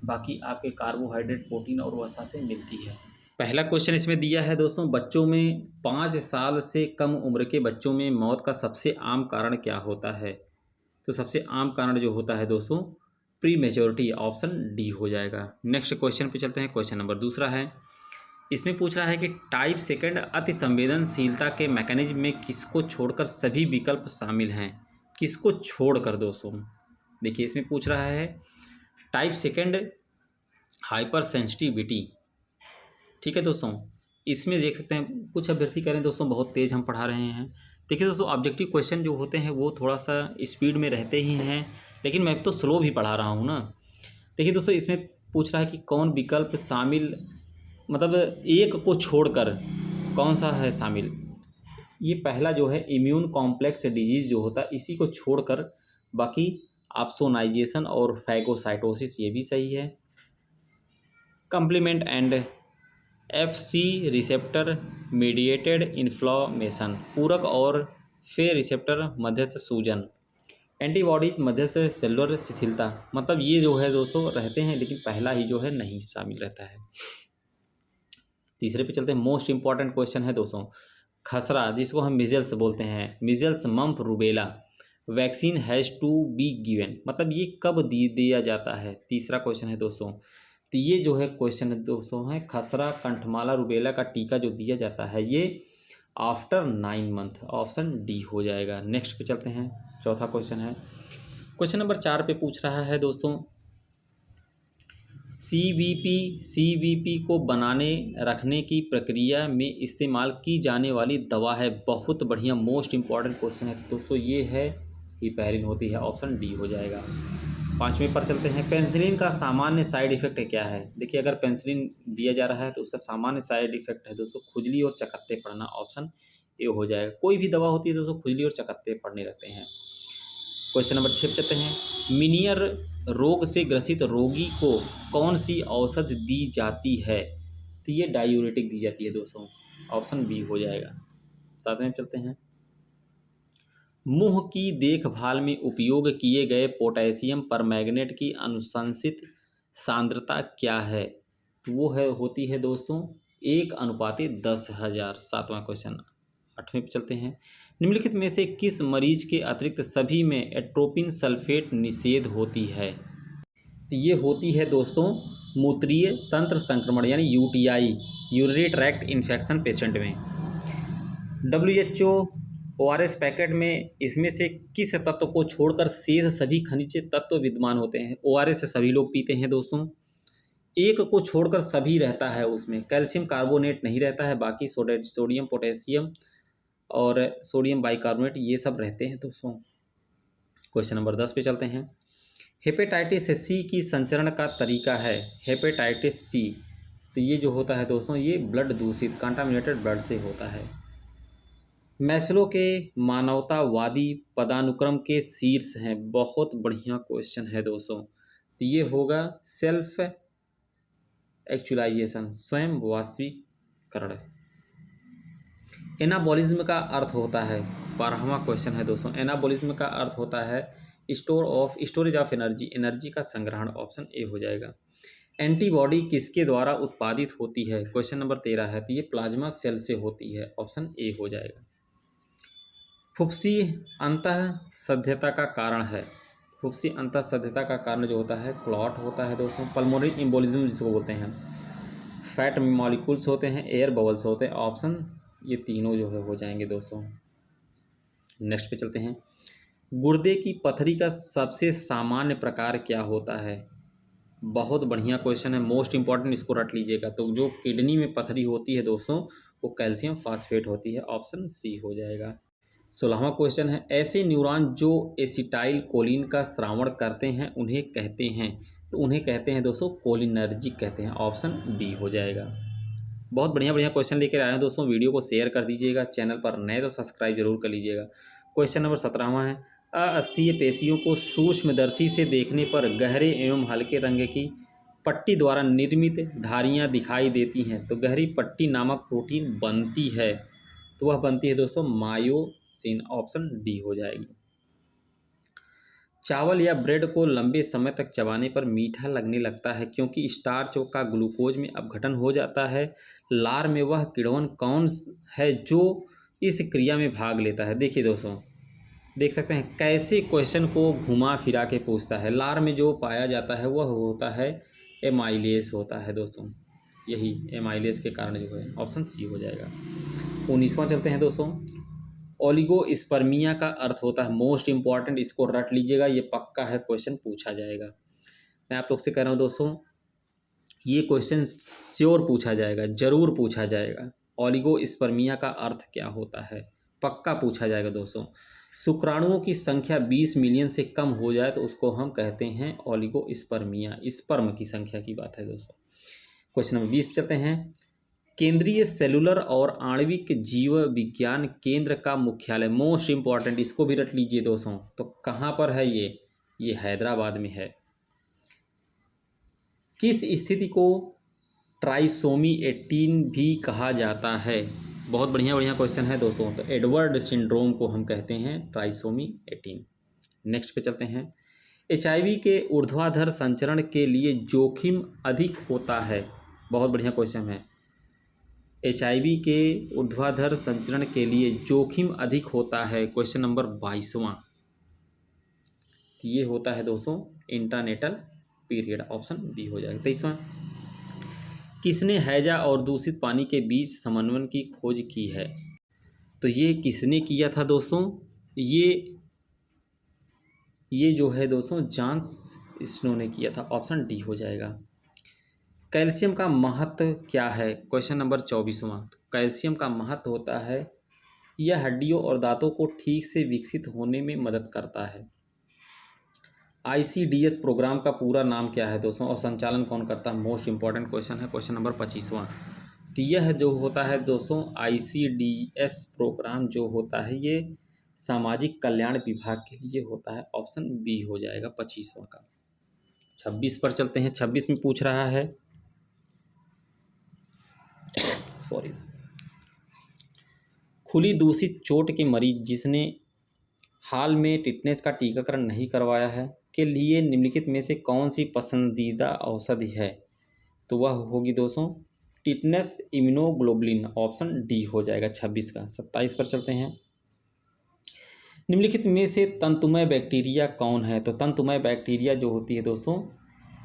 बाकी आपके कार्बोहाइड्रेट, प्रोटीन और वसा से मिलती है। पहला क्वेश्चन इसमें दिया है दोस्तों, बच्चों में 5 साल से कम उम्र के बच्चों में मौत का सबसे आम कारण क्या होता है? तो सबसे आम कारण जो होता है दोस्तों प्री मेच्योरिटी, ऑप्शन डी हो जाएगा। नेक्स्ट क्वेश्चन पे चलते हैं। क्वेश्चन नंबर दूसरा है, इसमें पूछ रहा है कि टाइप सेकंड अति संवेदनशीलता के मैकेनिज्म में किसको छोड़कर सभी विकल्प शामिल हैं? किसको छोड़कर दोस्तों? देखिए इसमें पूछ रहा है टाइप सेकंड हाइपर सेंसिटिविटी, ठीक है दोस्तों। इसमें देख सकते हैं कुछ अभ्यर्थी कह रहे हैं दोस्तों बहुत तेज़ हम पढ़ा रहे हैं। देखिए दोस्तों ऑब्जेक्टिव क्वेश्चन जो होते हैं वो थोड़ा सा स्पीड में रहते ही हैं, लेकिन मैं तो स्लो भी पढ़ा रहा हूँ ना। देखिए दोस्तों इसमें पूछ रहा है कि कौन विकल्प शामिल, मतलब एक को छोड़कर कौन सा है शामिल? ये पहला जो है इम्यून कॉम्प्लेक्स डिजीज़ जो होता है इसी को छोड़कर बाकी ऑप्सोनाइजेशन और फैगोसाइटोसिस ये भी सही है। Complement and FC receptor mediated inflammation, पूरक और फे रिसेप्टर मध्यस्थ सूजन, एंटीबॉडीज मध्यस्थ सेलुलर शिथिलता, मतलब ये जो है दोस्तों रहते हैं, लेकिन पहला ही जो है नहीं शामिल रहता है। तीसरे पे चलते हैं। मोस्ट इंपॉर्टेंट क्वेश्चन है दोस्तों, खसरा जिसको हम मिजल्स बोलते हैं, measles mumps rubella vaccine has to be given, मतलब ये कब दिया जाता है? तीसरा क्वेश्चन है दोस्तों। तो ये जो है क्वेश्चन है दोस्तों है खसरा कंठमाला रूबेला का टीका जो दिया जाता है ये आफ्टर 9 मंथ, ऑप्शन डी हो जाएगा। नेक्स्ट पे चलते हैं। चौथा क्वेश्चन है, क्वेश्चन नंबर 4 पे पूछ रहा है दोस्तों, CVP को बनाने रखने की प्रक्रिया में इस्तेमाल की जाने वाली दवा है। बहुत बढ़िया, मोस्ट इंपॉर्टेंट क्वेश्चन है दोस्तों, ये है हिपैरिन होती है, ऑप्शन डी हो जाएगा। 5वें पर चलते हैं। पेंसिलिन का सामान्य साइड इफेक्ट क्या है? देखिए अगर पेंसिलिन दिया जा रहा है तो उसका सामान्य साइड इफेक्ट है दोस्तों खुजली और चकत्ते पड़ना, ऑप्शन ए हो जाएगा। कोई भी दवा होती है दोस्तों खुजली और चकत्ते पड़ने लगते हैं। क्वेश्चन नंबर 6 पे चलते हैं। मिनियर रोग से ग्रसित रोगी को कौन सी औषधि दी जाती है? तो ये डायूरेटिक दी जाती है दोस्तों, ऑप्शन बी हो जाएगा। 7वें चलते हैं। मुंह की देखभाल में उपयोग किए गए पोटेशियम परमैंगनेट की अनुशंसित सांद्रता क्या है? तो वो है होती है दोस्तों 1:10,000। 7वां क्वेश्चन। 8वें पे चलते हैं। निम्नलिखित में से किस मरीज के अतिरिक्त सभी में एट्रोपिन सल्फेट निषेध होती है? तो ये होती है दोस्तों मूत्रीय तंत्र संक्रमण यानी UTI, urinary tract infection patient में। WHO ORS पैकेट में इसमें से किस तत्व को छोड़कर शेष सभी खनिज तत्व विद्यमान होते हैं? ORS सभी लोग पीते हैं दोस्तों, एक को छोड़कर सभी रहता है उसमें। कैल्शियम कार्बोनेट नहीं रहता है, बाकी सोडियम पोटेशियम और सोडियम बाइकार्बोनेट ये सब रहते हैं दोस्तों। क्वेश्चन नंबर 10 पे चलते हैं। हेपेटाइटिस C की संचरण का तरीका है। हेपेटाइटिस C, तो ये जो होता है दोस्तों ये ब्लड दूषित कंटामिनेटेड ब्लड से होता है। मैस्लो के मानवतावादी पदानुक्रम के शीर्ष हैं। बहुत बढ़िया क्वेश्चन है दोस्तों, तो ये होगा सेल्फ एक्चुअलाइजेशन, स्वयं वास्तविकरण। एनाबॉलिज्म का अर्थ होता है, 12वां क्वेश्चन है दोस्तों। एनाबॉलिज्म का अर्थ होता है स्टोरेज ऑफ एनर्जी, एनर्जी का संग्रहण, ऑप्शन ए हो जाएगा। एंटीबॉडी किसके द्वारा उत्पादित होती है? क्वेश्चन नंबर 13 है, तो ये प्लाज्मा सेल से होती है, ऑप्शन ए हो जाएगा। फुफ्सी अंतःसंध्यता का कारण है। फुफ्सी अंतःसंध्यता का कारण जो होता है क्लॉट होता है दोस्तों। पल्मोनरी एम्बोलिज्म जिसको बोलते हैं, फैट मॉलिक्यूल्स होते हैं, एयर बबल्स होते हैं, ऑप्शन ये तीनों जो है हो जाएंगे दोस्तों। नेक्स्ट पे चलते हैं। गुर्दे की पथरी का सबसे सामान्य प्रकार क्या होता है? बहुत बढ़िया क्वेश्चन है, मोस्ट इंपॉर्टेंट, इसको रट लीजिएगा। तो जो किडनी में पथरी होती है दोस्तों, वो कैल्शियम फास्फेट होती है, ऑप्शन सी हो जाएगा। 16वां क्वेश्चन है, ऐसे न्यूरॉन जो एसिटाइल कोलिन का स्रावण करते हैं उन्हें कहते हैं, तो उन्हें कहते हैं दोस्तों कोलिनर्जिक कहते हैं, ऑप्शन बी हो जाएगा। बहुत बढ़िया बढ़िया क्वेश्चन लेकर आए हैं दोस्तों, वीडियो को शेयर कर दीजिएगा, चैनल पर नए तो सब्सक्राइब जरूर कर लीजिएगा। क्वेश्चन नंबर 17वां है, अस्थीय पेशियों को सूक्ष्मदर्शी से देखने पर गहरे एवं हल्के रंग की पट्टी द्वारा निर्मित धारियां दिखाई देती हैं, तो गहरी पट्टी नामक प्रोटीन बनती है, तो वह बनती है दोस्तों मायोसिन, ऑप्शन डी हो जाएगी। चावल या ब्रेड को लंबे समय तक चबाने पर मीठा लगने लगता है क्योंकि स्टार्च का ग्लूकोज में अपघटन हो जाता है। लार में वह किण्वन कौन है जो इस क्रिया में भाग लेता है? देखिए दोस्तों, देख सकते हैं कैसे क्वेश्चन को घुमा फिरा के पूछता है। लार में जो पाया जाता है वह होता है एमाइलेस होता है दोस्तों, यही एमाइलेस के कारण जो है, ऑप्शन सी हो जाएगा। 19वां चलते हैं दोस्तों, ओलिगोस्पर्मिया का अर्थ होता है, मोस्ट इंपॉर्टेंट, इसको रट लीजिएगा, ये पक्का है, क्वेश्चन पूछा जाएगा। मैं आप लोग से कह रहा हूँ दोस्तों, ये क्वेश्चन श्योर पूछा जाएगा, जरूर पूछा जाएगा। ओलिगोस्पर्मिया का अर्थ क्या होता है, पक्का पूछा जाएगा दोस्तों। शुक्राणुओं की संख्या 20 मिलियन से कम हो जाए तो उसको हम कहते हैं ओलिगोस्पर्मिया, स्पर्म की संख्या की बात है दोस्तों। क्वेश्चन नंबर 20 चलते हैं, केंद्रीय सेलुलर और आणविक जीव विज्ञान केंद्र का मुख्यालय, मोस्ट इंपॉर्टेंट, इसको भी रट लीजिए दोस्तों, तो कहाँ पर है ये हैदराबाद में है। किस स्थिति को ट्राइसोमी 18 भी कहा जाता है? बहुत बढ़िया बढ़िया क्वेश्चन है दोस्तों, तो एडवर्ड सिंड्रोम को हम कहते हैं ट्राइसोमी 18। नेक्स्ट पे चलते हैं, HIV के ऊर्ध्वाधर संचरण के लिए जोखिम अधिक होता है, बहुत बढ़िया क्वेश्चन है। HIV के ऊर्ध्वाधर संचरण के लिए जोखिम अधिक होता है, क्वेश्चन नंबर 22वां, तो ये होता है दोस्तों इंट्रानेटल पीरियड, ऑप्शन बी हो जाएगा। 23वां, किसने हैजा और दूषित पानी के बीच समन्वय की खोज की है? तो ये किसने किया था दोस्तों? ये जो है दोस्तों जॉन स्नो ने किया था, ऑप्शन डी हो जाएगा। कैल्शियम का महत्व क्या है? क्वेश्चन नंबर 24वां, कैल्शियम का महत्व होता है यह हड्डियों और दांतों को ठीक से विकसित होने में मदद करता है। ICDS प्रोग्राम का पूरा नाम क्या है दोस्तों, और संचालन कौन करता है? मोस्ट इंपॉर्टेंट क्वेश्चन है, क्वेश्चन नंबर 25वां। तो यह जो होता है दोस्तों ICDS प्रोग्राम जो होता है ये सामाजिक कल्याण विभाग के लिए होता है, ऑप्शन बी हो जाएगा 25वां का। 26 पर चलते हैं, 26 में पूछ रहा है खुली दूषित चोट के मरीज जिसने हाल में टिटनेस का टीकाकरण नहीं करवाया है के लिए निम्नलिखित में से कौन सी पसंदीदा औषधि है? तो वह होगी दोस्तों टिटनेस इम्यूनोग्लोबुलिन, ऑप्शन डी हो जाएगा 26 का। 27 पर चलते हैं, निम्नलिखित में से तंतुमय बैक्टीरिया कौन है? तो तंतुमय बैक्टीरिया जो होती है दोस्तों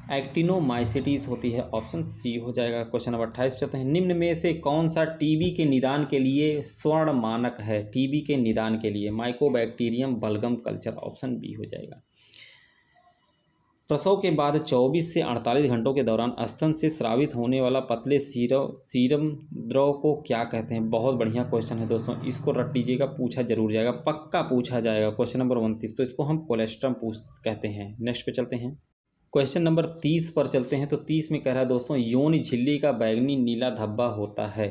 एक्टिनोमाइसिटीज होती है, ऑप्शन सी हो जाएगा। क्वेश्चन नंबर 28 पे चलते हैं, निम्न में से कौन सा टीबी के निदान के लिए स्वर्ण मानक है? टीबी के निदान के लिए माइकोबैक्टीरियम बलगम कल्चर, ऑप्शन बी हो जाएगा। प्रसव के बाद 24 से 48 घंटों के दौरान स्तन से स्रावित होने वाला पतले सीरम द्रव को क्या कहते हैं? बहुत बढ़िया क्वेश्चन है दोस्तों, इसको रट लीजिएगा, पूछा जरूर जाएगा, पक्का पूछा जाएगा। क्वेश्चन नंबर 29, तो इसको हम कोलेस्ट्रम कहते हैं। नेक्स्ट पे चलते हैं, क्वेश्चन नंबर 30 पर चलते हैं। तो 30 में कह रहा है दोस्तों योनि झिल्ली का बैगनी नीला धब्बा होता है,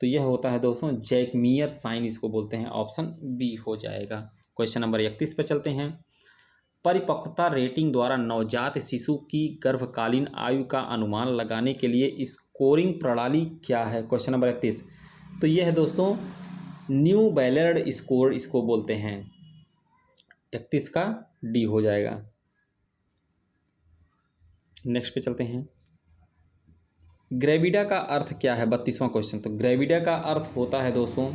तो यह होता है दोस्तों जैकमियर साइन, इसको बोलते हैं, ऑप्शन बी हो जाएगा। क्वेश्चन नंबर 31 पर चलते हैं, परिपक्वता रेटिंग द्वारा नवजात शिशु की गर्भकालीन आयु का अनुमान लगाने के लिए स्कोरिंग प्रणाली क्या है? क्वेश्चन नंबर 31, तो यह है दोस्तों न्यू बैलेंड स्कोर, इसको बोलते हैं, 31 का डी हो जाएगा। नेक्स्ट पे चलते हैं, ग्रेविडा का अर्थ क्या है? 32वां क्वेश्चन, तो ग्रेविडा का अर्थ होता है दोस्तों,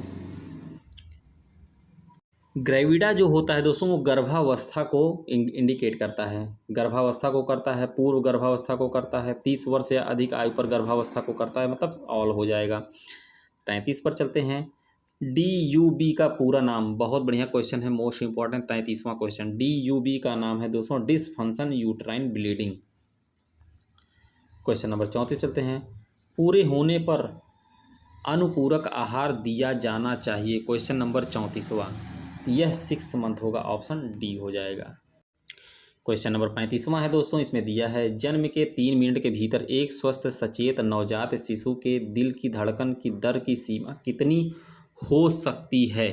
ग्रेविडा जो होता है दोस्तों वो गर्भावस्था को इंडिकेट करता है, गर्भावस्था को करता है, पूर्व गर्भावस्था को करता है, 30 वर्ष या अधिक आयु पर गर्भावस्था को करता है, मतलब ऑल हो जाएगा। 33 पर चलते हैं, DUB का पूरा नाम, बहुत बढ़िया क्वेश्चन है, मोस्ट इंपॉर्टेंट 33वां क्वेश्चन। DUB का नाम है दोस्तों dysfunction uterine bleeding. Question number 34 चलते हैं। पूरे होने पर अनुपूरक आहार दिया जाना चाहिए। क्वेश्चन नंबर 34वां, यह 6 मंथ होगा, ऑप्शन डी हो जाएगा। क्वेश्चन नंबर 35वां है दोस्तों, इसमें दिया है जन्म के 3 मिनट के भीतर एक स्वस्थ सचेत नवजात शिशु के दिल की धड़कन की दर की सीमा कितनी हो सकती है।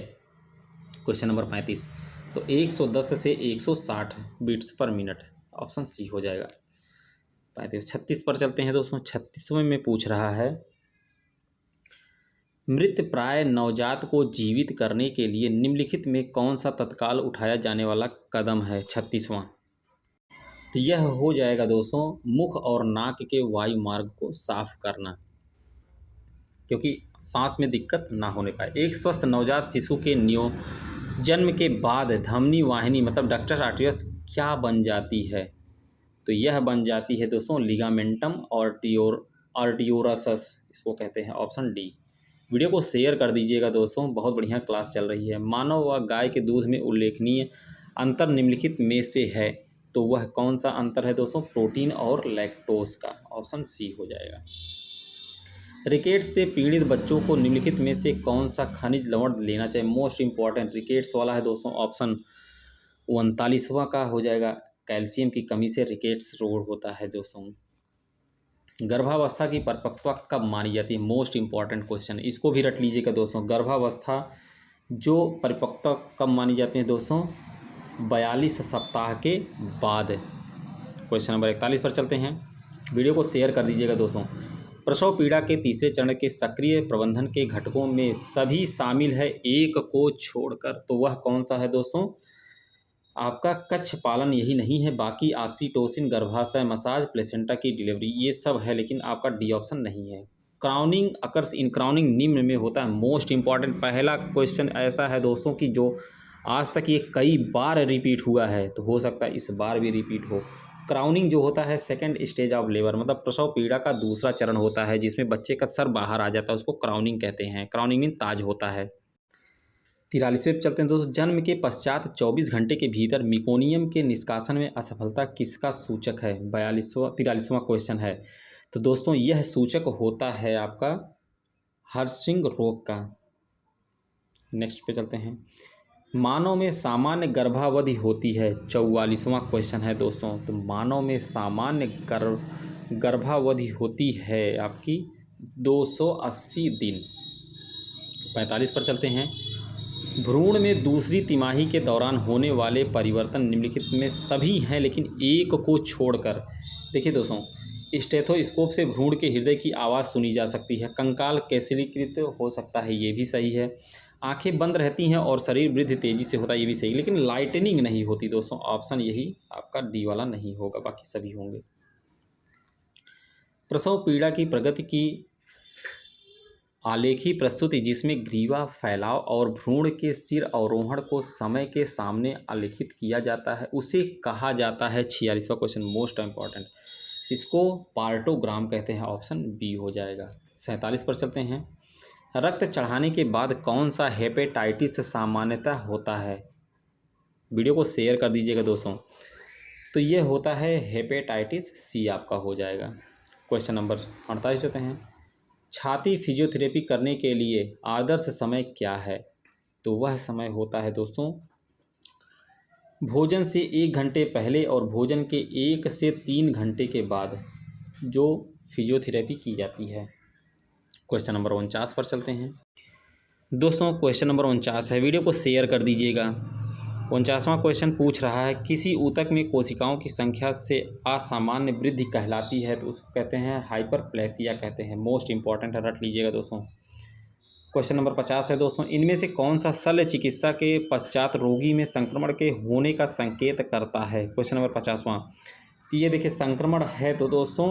क्वेश्चन नंबर 35, तो 110 से 160 बीट्स पर मिनट, ऑप्शन सी हो जाएगा। 36 पर चलते हैं दोस्तों। 36वें में पूछ रहा है मृत प्राय नवजात को जीवित करने के लिए निम्नलिखित में कौन सा तत्काल उठाया जाने वाला कदम है। 36वां, तो यह हो जाएगा दोस्तों मुख और नाक के वायु मार्ग को साफ करना, क्योंकि सांस में दिक्कत ना होने पाए। एक स्वस्थ नवजात शिशु के जन्म के बाद धमनी वाहिनी मतलब डक्टस आर्टरियस क्या बन जाती है, तो यह बन जाती है दोस्तों लिगामेंटम आर्टियोरसस, इसको कहते हैं, ऑप्शन डी। वीडियो को शेयर कर दीजिएगा दोस्तों, बहुत बढ़िया क्लास चल रही है। मानव व गाय के दूध में उल्लेखनीय अंतर निम्नलिखित में से है, तो वह कौन सा अंतर है दोस्तों, प्रोटीन और लैक्टोज का, ऑप्शन सी हो जाएगा। रिकेट्स से पीड़ित बच्चों को निम्नलिखित में से कौन सा खनिज लवण लेना चाहिए। मोस्ट इंपॉर्टेंट रिकेट्स वाला है दोस्तों, ऑप्शन 39वां का हो जाएगा। कैल्शियम की कमी से रिकेट्स रोग होता है दोस्तों। गर्भावस्था की परिपक्वता कब मानी जाती है, मोस्ट इंपॉर्टेंट क्वेश्चन, इसको भी रट लीजिएगा दोस्तों। गर्भावस्था जो परिपक्वता कब मानी जाती है दोस्तों, 42 सप्ताह के बाद। क्वेश्चन नंबर 41 पर चलते हैं। वीडियो को शेयर कर दीजिएगा दोस्तों। प्रसव पीड़ा के तीसरे चरण के सक्रिय प्रबंधन के घटकों में सभी शामिल है एक को छोड़कर, तो वह कौन सा है दोस्तों, आपका कच्छ पालन यही नहीं है, बाकी ऑक्सीटोसिन, गर्भाशय मसाज, प्लेसेंटा की डिलीवरी, ये सब है, लेकिन आपका डी ऑप्शन नहीं है। क्राउनिंग अकर्स इन क्राउनिंग निम्न में होता है। मोस्ट इंपॉर्टेंट पहला क्वेश्चन ऐसा है दोस्तों कि जो आज तक ये कई बार रिपीट हुआ है, तो हो सकता है इस बार भी रिपीट हो। क्राउनिंग जो होता है सेकंड स्टेज ऑफ लेबर, मतलब प्रसव पीड़ा का दूसरा चरण होता है जिसमें बच्चे का सर बाहर आ जाता है, उसको क्राउनिंग कहते हैं। क्राउनिंग मीन ताज होता है। 43वें पे चलते हैं दोस्तों। जन्म के पश्चात 24 घंटे के भीतर मिकोनियम के निष्कासन में असफलता किसका सूचक है। 43वां क्वेश्चन है, तो दोस्तों यह सूचक होता है आपका हर्शिंग रोग का। नेक्स्ट पे चलते हैं। मानव में सामान्य गर्भावधि होती है, 44वां क्वेश्चन है दोस्तों, तो मानव में सामान्य गर्भावधि होती है आपकी 280 दिन। 45 पर चलते हैं। भ्रूण में दूसरी तिमाही के दौरान होने वाले परिवर्तन निम्नलिखित में सभी हैं लेकिन एक को छोड़कर। देखिए दोस्तों, स्टेथोस्कोप से भ्रूण के हृदय की आवाज़ सुनी जा सकती है। कंकाल कैसेलीकृत हो सकता है, ये भी सही है। आंखें बंद रहती हैं और शरीर वृद्धि तेजी से होता है, ये भी सही, लेकिन लाइटनिंग नहीं होती दोस्तों, ऑप्शन यही आपका डी वाला नहीं होगा, बाकी सभी होंगे। प्रसव पीड़ा की प्रगति की आलेखी प्रस्तुति जिसमें ग्रीवा, फैलाव और भ्रूण के सिर अवरोहण को समय के सामने आलेखित किया जाता है, उसे कहा जाता है। 46वां क्वेश्चन मोस्ट इंपॉर्टेंट, इसको पार्टोग्राम कहते हैं, ऑप्शन बी हो जाएगा। 47 पर चलते हैं। रक्त चढ़ाने के बाद कौन सा हेपेटाइटिस सामान्यतः होता है। वीडियो को शेयर कर दीजिएगा दोस्तों, तो ये होता है हेपेटाइटिस सी आपका हो जाएगा। क्वेश्चन नंबर 48 चलते हैं। छाती फिजियोथेरेपी करने के लिए आदर्श समय क्या है, तो वह समय होता है दोस्तों भोजन से 1 घंटे पहले और भोजन के 1 से 3 घंटे के बाद जो फिजियोथेरेपी की जाती है। क्वेश्चन नंबर 49 पर चलते हैं दोस्तों। क्वेश्चन नंबर 49 है, वीडियो को शेयर कर दीजिएगा। 49वां क्वेश्चन पूछ रहा है किसी ऊतक में कोशिकाओं की संख्या से असामान्य वृद्धि कहलाती है, तो उसको कहते हैं हाइपरप्लेसिया कहते हैं। मोस्ट इंपॉर्टेंट है, रट लीजिएगा दोस्तों। क्वेश्चन नंबर 50 है दोस्तों। इनमें से कौन सा शल्य चिकित्सा के पश्चात रोगी में संक्रमण के होने का संकेत करता है। क्वेश्चन नंबर 50वां, तो ये देखिए संक्रमण है तो दोस्तों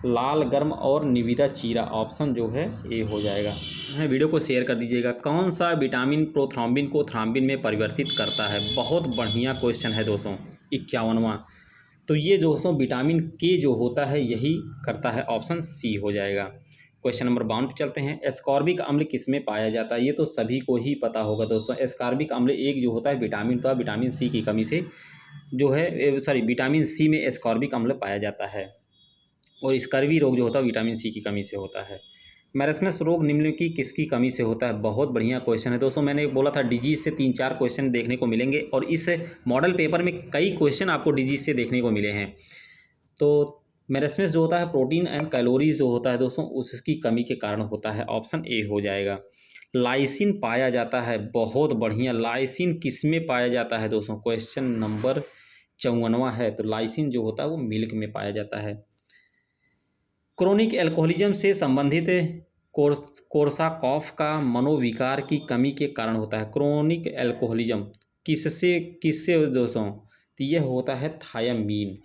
लाल, गर्म और निविदा चीरा, ऑप्शन जो है ए हो जाएगा। वीडियो को शेयर कर दीजिएगा। कौन सा विटामिन प्रोथ्रॉम्बिन को थ्रॉम्बिन में परिवर्तित करता है। बहुत बढ़िया क्वेश्चन है दोस्तों। 51वां, तो ये दोस्तों विटामिन के जो होता है यही करता है, ऑप्शन सी हो जाएगा। क्वेश्चन नंबर 52 पे चलते हैं। एस्कॉर्बिक अम्ल किसमें पाया जाता है? ये तो सभी को ही पता होगा दोस्तों। एस्कॉर्बिक अम्ल एक जो होता है विटामिन, तो विटामिन सी की कमी से जो है सॉरी विटामिन सी में एस्कॉर्बिक अम्ल पाया जाता है। और स्कर्वी रोग जो होता है विटामिन सी की कमी से होता है। मैरस्मस रोग निम्नलिखित किसकी कमी से होता है? बहुत बढ़िया क्वेश्चन है दोस्तों। मैंने बोला था डिजीज से 3-4 क्वेश्चन देखने को मिलेंगे और इस मॉडल पेपर में कई क्वेश्चन आपको डिजीज से देखने को मिले हैं। तो मैरस्मस जो होता है प्रोटीन एंड कैलोरीज जो होता है दोस्तों उसकी कमी के कारण होता है। ऑप्शन ए हो जाएगा। लाइसिन पाया जाता है, बहुत बढ़िया। लाइसिन किस में पाया जाता है दोस्तों? क्वेश्चन नंबर 54वां है। तो लाइसिन जो होता है वो मिल्क में पाया जाता है। क्रोनिक एल्कोहलिज्म से संबंधित कोर्साकॉफ का मनोविकार की कमी के कारण होता है। क्रोनिक एल्कोहलिज्म किससे दोस्तों? तो यह होता है थायामीन।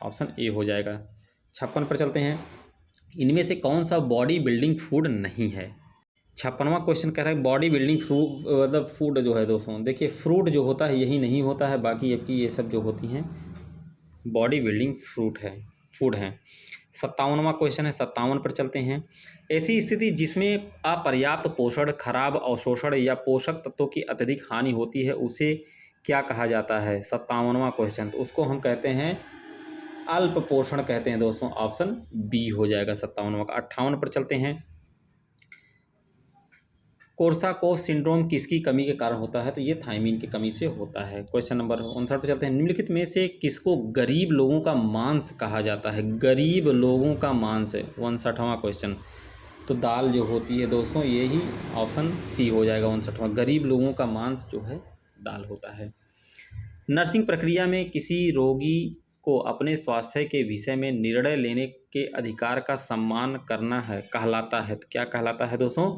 ऑप्शन ए हो जाएगा। 56 पर चलते हैं। इनमें से कौन सा बॉडी बिल्डिंग फूड नहीं है? 56वां क्वेश्चन कह रहा है बॉडी बिल्डिंग फ्रूट मतलब फूड जो है दोस्तों, देखिए फ्रूट जो होता है यही नहीं होता है, बाकी आपकी ये सब जो होती हैं बॉडी बिल्डिंग फूड हैं। 57वां क्वेश्चन है। 57 पर चलते हैं। ऐसी स्थिति जिसमें अपर्याप्त पोषण, खराब अवशोषण या पोषक तत्वों की अत्यधिक हानि होती है उसे क्या कहा जाता है? 57वां क्वेश्चन। तो उसको हम कहते हैं अल्प पोषण कहते हैं दोस्तों। ऑप्शन बी हो जाएगा 57वां का। 58 पर चलते हैं। कोर्साकॉफ सिंड्रोम किसकी कमी के कारण होता है? तो ये थायमीन की कमी से होता है। क्वेश्चन नंबर 59 पर चलते हैं। निम्नलिखित में से किसको गरीब लोगों का मांस कहा जाता है? गरीब लोगों का मांस है 59वां क्वेश्चन। तो दाल जो होती है दोस्तों यही ऑप्शन सी हो जाएगा 59वां। गरीब लोगों का मांस जो है दाल होता है। नर्सिंग प्रक्रिया में किसी रोगी को अपने स्वास्थ्य के विषय में निर्णय लेने के अधिकार का सम्मान करना है कहलाता है। तो क्या कहलाता है दोस्तों?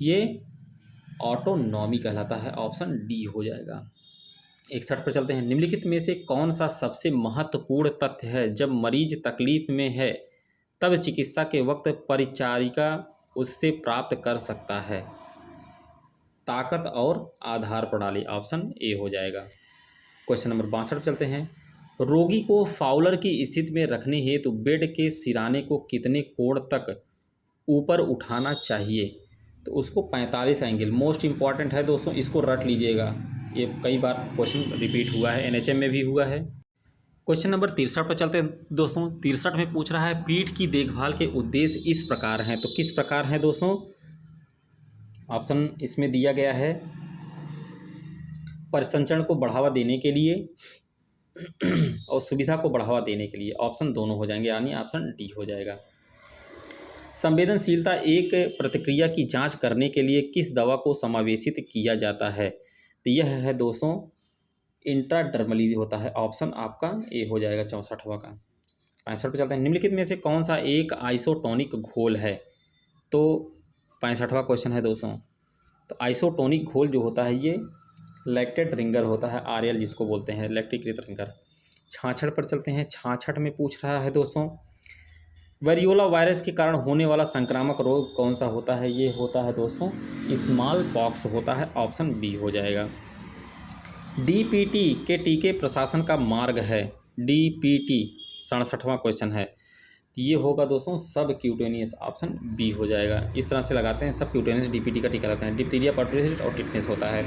ये ऑटोनॉमी कहलाता है। ऑप्शन डी हो जाएगा। 61 पर चलते हैं। निम्नलिखित में से कौन सा सबसे महत्वपूर्ण तथ्य है? जब मरीज तकलीफ में है तब चिकित्सा के वक्त परिचारिका उससे प्राप्त कर सकता है। ताकत और आधार प्रणाली। ऑप्शन ए हो जाएगा। क्वेश्चन नंबर 62 पर चलते हैं। रोगी को फाउलर की स्थिति में रखने हेतु बेड के सिराने को कितने कोण तक ऊपर उठाना चाहिए? तो उसको 45 एंगल। मोस्ट इंपॉर्टेंट है दोस्तों, इसको रट लीजिएगा। ये कई बार क्वेश्चन रिपीट हुआ है, एनएचएम में भी हुआ है। क्वेश्चन नंबर 63 पर चलते हैं दोस्तों। 63 में पूछ रहा है पीठ की देखभाल के उद्देश्य इस प्रकार हैं। तो किस प्रकार हैं दोस्तों? ऑप्शन इसमें दिया गया है परिसंचरण को बढ़ावा देने के लिए और सुविधा को बढ़ावा देने के लिए। ऑप्शन दोनों हो जाएंगे, यानी ऑप्शन डी हो जाएगा। संवेदनशीलता एक प्रतिक्रिया की जांच करने के लिए किस दवा को समावेशित किया जाता है? तो यह है दोस्तों इंट्राडर्मली होता है। ऑप्शन आपका ए हो जाएगा 64वां का। 65 पे चलते हैं। निम्नलिखित में से कौन सा एक आइसोटोनिक घोल है? तो 65वां क्वेश्चन है दोस्तों। तो आइसोटोनिक घोल जो होता है ये लैक्टेट रिंगर होता है, आरएल जिसको बोलते हैं, लैक्टिकृत रिंगर। 66 पर चलते हैं। 66 में पूछ रहा है दोस्तों वेरियोला वायरस के कारण होने वाला संक्रामक रोग कौन सा होता है? ये होता है दोस्तों स्मॉल पॉक्स होता है। ऑप्शन बी हो जाएगा। डीपीटी के टीके प्रशासन का मार्ग है। डीपीटी 67वां क्वेश्चन है। तो ये होगा दोस्तों सब क्यूटेनियस। ऑप्शन बी हो जाएगा। इस तरह से लगाते हैं, सब क्यूटेनियस डीपीटी का टीका लगाते हैं। डिप्थीरिया, परटूसिस और टिटनेस होता है।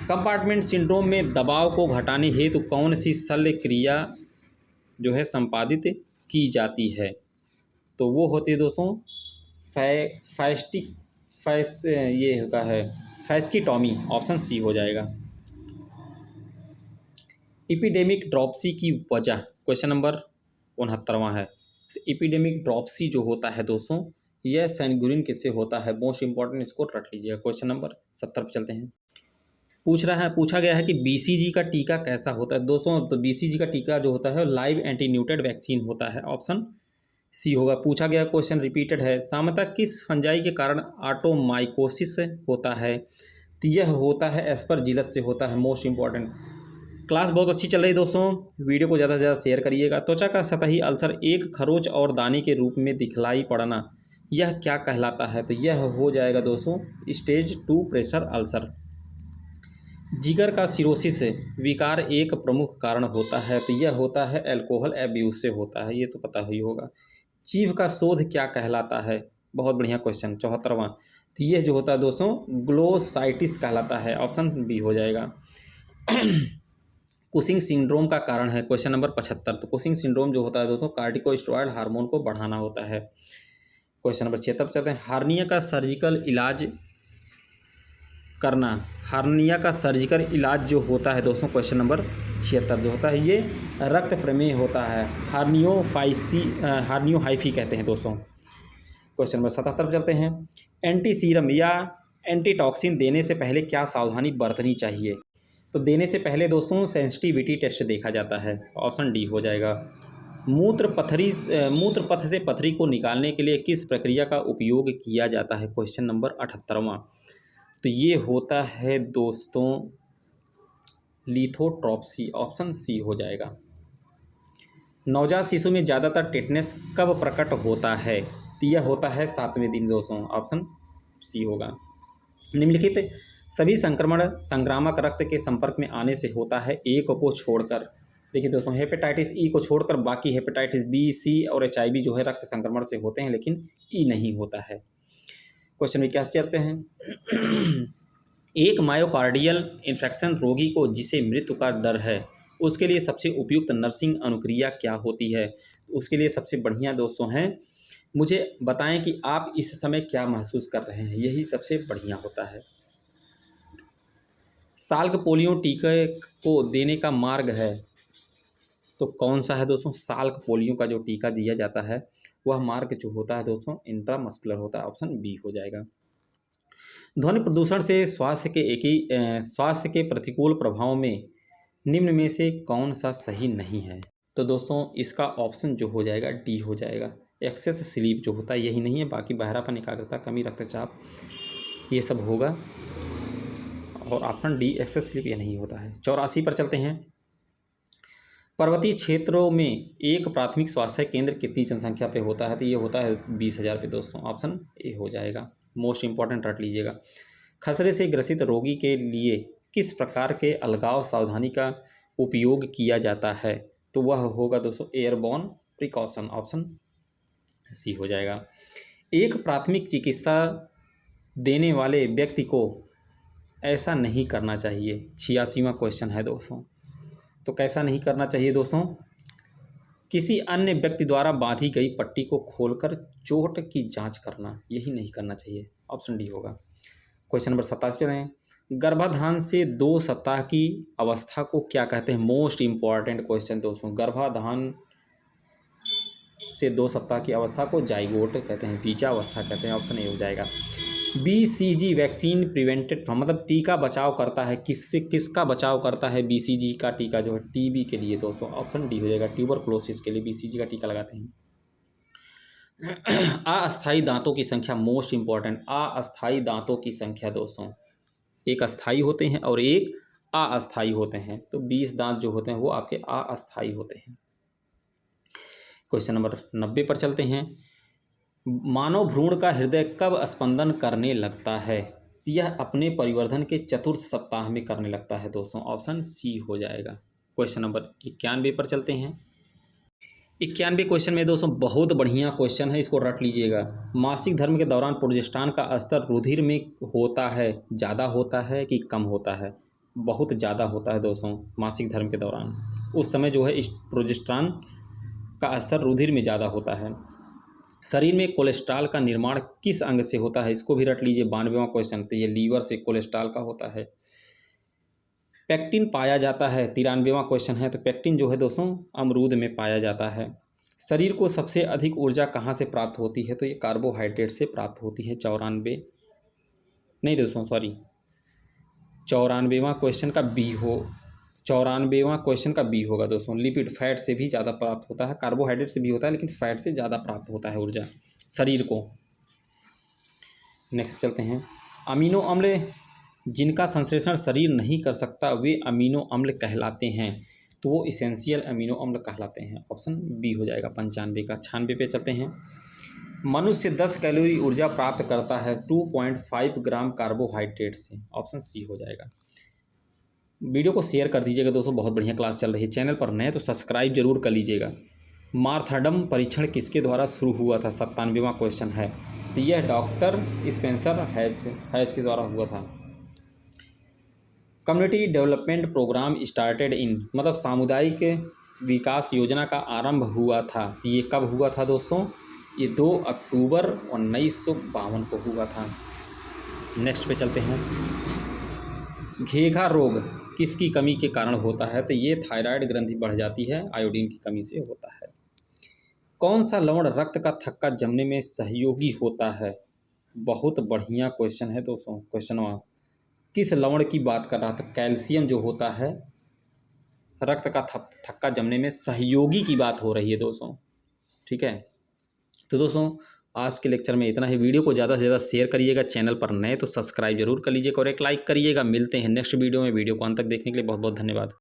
कंपार्टमेंट सिंड्रोम में दबाव को घटाने हेतु कौन सी शल्य क्रिया जो है संपादित की जाती है? तो वो होती है दोस्तों ये होता है फैस्किटॉमी। ऑप्शन सी हो जाएगा। एपिडेमिक ड्रॉपसी की वजह क्वेश्चन नंबर 69वां है। तो एपिडेमिक ड्रॉपसी जो होता है दोस्तों यह सैनगुरिन किससे होता है? मोस्ट इंपॉर्टेंट, इसको रट लीजिएगा। क्वेश्चन नंबर 70 पर चलते हैं। पूछा गया है कि बीसीजी का टीका कैसा होता है दोस्तों? तो बीसीजी का टीका जो होता है लाइव एंटीन्यूटेड वैक्सीन होता है। ऑप्शन सी होगा। पूछा गया क्वेश्चन रिपीटेड है। सामान्यतः किस फंजाई के कारण ऑटोमाइकोसिस होता है? तो यह होता है एस्परजिलस से होता है। Most important. क्लास बहुत अच्छी चल रही है दोस्तों, वीडियो को ज़्यादा से ज़्यादा शेयर करिएगा। त्वचा का सतही अल्सर एक खरोच और दाने के रूप में दिखलाई पड़ना, यह क्या कहलाता है? तो यह हो जाएगा दोस्तों स्टेज 2 प्रेशर अल्सर। जिगर का सिरोसिस विकार एक प्रमुख कारण होता है। तो यह होता है अल्कोहल एब्यूज से होता है, ये तो पता ही होगा। जीव का शोध क्या कहलाता है? बहुत बढ़िया क्वेश्चन। 74वां, तो ये जो होता है दोस्तों ग्लोसाइटिस कहलाता है। ऑप्शन बी हो जाएगा। कुशिंग सिंड्रोम का कारण है क्वेश्चन नंबर 75। तो कुशिंग सिंड्रोम जो होता है दोस्तों कार्टिकोस्टेरॉइड हार्मोन को बढ़ाना होता है। क्वेश्चन नंबर 76 पर चलते हैं। हार्निया का सर्जिकल इलाज करना, हार्निया का सर्जिकल इलाज जो होता है दोस्तों क्वेश्चन नंबर 76 जो होता है ये रक्त प्रमेह होता है, हार्नियोहाइफी कहते हैं दोस्तों। क्वेश्चन नंबर 77 पर चलते हैं। एंटी सीरम या एंटीटॉक्सिन देने से पहले क्या सावधानी बरतनी चाहिए? तो देने से पहले दोस्तों सेंसिटिविटी टेस्ट देखा जाता है। ऑप्शन डी हो जाएगा। मूत्र पथ से पथरी को निकालने के लिए किस प्रक्रिया का उपयोग किया जाता है? क्वेश्चन नंबर 78वां, तो ये होता है दोस्तों लिथोट्रॉप्सी। ऑप्शन सी हो जाएगा। नवजात शिशु में ज़्यादातर टेटनस कब प्रकट होता है? तो यह होता है 7वें दिन दोस्तों। ऑप्शन सी होगा। निम्नलिखित सभी संक्रमण संक्रामक रक्त के संपर्क में आने से होता है एक को छोड़कर। देखिए दोस्तों हेपेटाइटिस ई को छोड़कर बाकी हेपेटाइटिस बी, सी और HIV जो है रक्त संक्रमण से होते हैं, लेकिन ई नहीं होता है। क्वेश्चन 81 चलते हैं। एक मायोकार्डियल इन्फेक्शन रोगी को जिसे मृत्यु का डर है उसके लिए सबसे उपयुक्त नर्सिंग अनुक्रिया क्या होती है? उसके लिए सबसे बढ़िया दोस्तों हैं, मुझे बताएं कि आप इस समय क्या महसूस कर रहे हैं, यही सबसे बढ़िया होता है। साल्क पोलियो टीके को देने का मार्ग है तो कौन सा है दोस्तों? साल्क पोलियो का जो टीका दिया जाता है वह मार्ग जो होता है दोस्तों इंट्रामस्कुलर होता है। ऑप्शन बी हो जाएगा। ध्वनि प्रदूषण से स्वास्थ्य के प्रतिकूल प्रभाव में निम्न में से कौन सा सही नहीं है? तो दोस्तों इसका ऑप्शन जो हो जाएगा डी हो जाएगा। एक्सेस स्लीप जो होता है यही नहीं है, बाकी बहरापन, एकाग्रता, कमी, रक्तचाप ये सब होगा, और ऑप्शन डी एक्सेस स्लीप ये नहीं होता है। 84 पर चलते हैं। पर्वतीय क्षेत्रों में एक प्राथमिक स्वास्थ्य केंद्र कितनी जनसंख्या पे होता है? तो ये होता है 20,000 पे दोस्तों। ऑप्शन ए हो जाएगा। मोस्ट इंपॉर्टेंट रट लीजिएगा। खसरे से ग्रसित रोगी के लिए किस प्रकार के अलगाव सावधानी का उपयोग किया जाता है? तो वह होगा दोस्तों एयरबॉर्न प्रिकॉशन। ऑप्शन सी हो जाएगा। एक प्राथमिक चिकित्सा देने वाले व्यक्ति को ऐसा नहीं करना चाहिए। 86वां क्वेश्चन है दोस्तों। तो कैसा नहीं करना चाहिए दोस्तों? किसी अन्य व्यक्ति द्वारा बांधी गई पट्टी को खोलकर चोट की जांच करना, यही नहीं करना चाहिए। ऑप्शन डी होगा। क्वेश्चन नंबर 27 पे हैं। गर्भाधान से 2 सप्ताह की अवस्था को क्या कहते हैं? मोस्ट इंपॉर्टेंट क्वेश्चन दोस्तों। गर्भाधान से 2 सप्ताह की अवस्था को जाइगोट कहते हैं, बीजा अवस्था कहते हैं। ऑप्शन ए हो जाएगा। BCG वैक्सीन प्रिवेंटेड फ्रॉम, मतलब टीका बचाव करता है किससे, किसका बचाव करता है? BCG का टीका जो है TB के लिए दोस्तों। ऑप्शन डी हो जाएगा। ट्यूबरक्लोसिस के लिए BCG का टीका लगाते हैं। अस्थायी दांतों की संख्या, मोस्ट इंपॉर्टेंट। अस्थायी दांतों की संख्या दोस्तों, एक अस्थायी होते हैं और एक अस्थायी होते हैं। तो 20 दांत जो होते हैं वो आपके अस्थायी होते हैं। क्वेश्चन नंबर 90 पर चलते हैं। मानव भ्रूण का हृदय कब स्पंदन करने लगता है? यह अपने परिवर्धन के चतुर्थ सप्ताह में करने लगता है दोस्तों। ऑप्शन सी हो जाएगा। क्वेश्चन नंबर 91 पर चलते हैं। 91 क्वेश्चन में दोस्तों बहुत बढ़िया क्वेश्चन है, इसको रट लीजिएगा। मासिक धर्म के दौरान प्रोजेस्टेरॉन का स्तर रुधिर में होता है, ज़्यादा होता है कि कम होता है? बहुत ज़्यादा होता है दोस्तों मासिक धर्म के दौरान। उस समय जो है इस प्रोजेस्टेरॉन का स्तर रुधिर में ज़्यादा होता है। शरीर में कोलेस्ट्रॉल का निर्माण किस अंग से होता है? इसको भी रट लीजिए। 92वां क्वेश्चन, तो ये लीवर से कोलेस्ट्रॉल का होता है। पेक्टिन पाया जाता है, 93वां क्वेश्चन है। तो पेक्टिन जो है दोस्तों अमरूद में पाया जाता है। शरीर को सबसे अधिक ऊर्जा कहाँ से प्राप्त होती है? तो ये कार्बोहाइड्रेट से प्राप्त होती है। 94वां क्वेश्चन का बी हो, 94वां क्वेश्चन का बी होगा दोस्तों। लिपिड, फैट से भी ज़्यादा प्राप्त होता है, कार्बोहाइड्रेट से भी होता है लेकिन फैट से ज़्यादा प्राप्त होता है ऊर्जा शरीर को। नेक्स्ट चलते हैं। अमीनो अम्ल जिनका संश्लेषण शरीर नहीं कर सकता वे अमीनो अम्ल कहलाते हैं। तो वो इसेंशियल अमीनो अम्ल कहलाते हैं। ऑप्शन बी हो जाएगा 95 का। 96 पे चलते हैं। मनुष्य 10 कैलोरी ऊर्जा प्राप्त करता है 2.5 ग्राम कार्बोहाइड्रेट से। ऑप्शन सी हो जाएगा। वीडियो को शेयर कर दीजिएगा दोस्तों, बहुत बढ़िया क्लास चल रही है। चैनल पर नए तो सब्सक्राइब जरूर कर लीजिएगा। मार्थाडम परीक्षण किसके द्वारा शुरू हुआ था? 97वां क्वेश्चन है। तो यह डॉक्टर स्पेंसर हैच के द्वारा हुआ था। Community development program started in, मतलब सामुदायिक विकास योजना का आरंभ हुआ था। तो ये कब हुआ था दोस्तों? ये 2 अक्टूबर 1952 को हुआ था। नेक्स्ट पे चलते हैं। घेघा रोग किसकी कमी के कारण होता है? तो ये थायराइड ग्रंथि बढ़ जाती है, आयोडीन की कमी से होता है। कौन सा लवण रक्त का थक्का जमने में सहयोगी होता है? बहुत बढ़िया क्वेश्चन है दोस्तों। क्वेश्चन किस लवण की बात कर रहा था? कैल्शियम जो होता है रक्त का थक्का जमने में सहयोगी की बात हो रही है दोस्तों, ठीक है। तो दोस्तों आज के लेक्चर में इतना ही। वीडियो को ज़्यादा से ज़्यादा शेयर करिएगा, चैनल पर नए तो सब्सक्राइब जरूर कर लीजिएगा और एक लाइक करिएगा। मिलते हैं नेक्स्ट वीडियो में। वीडियो को अंत तक देखने के लिए बहुत बहुत धन्यवाद।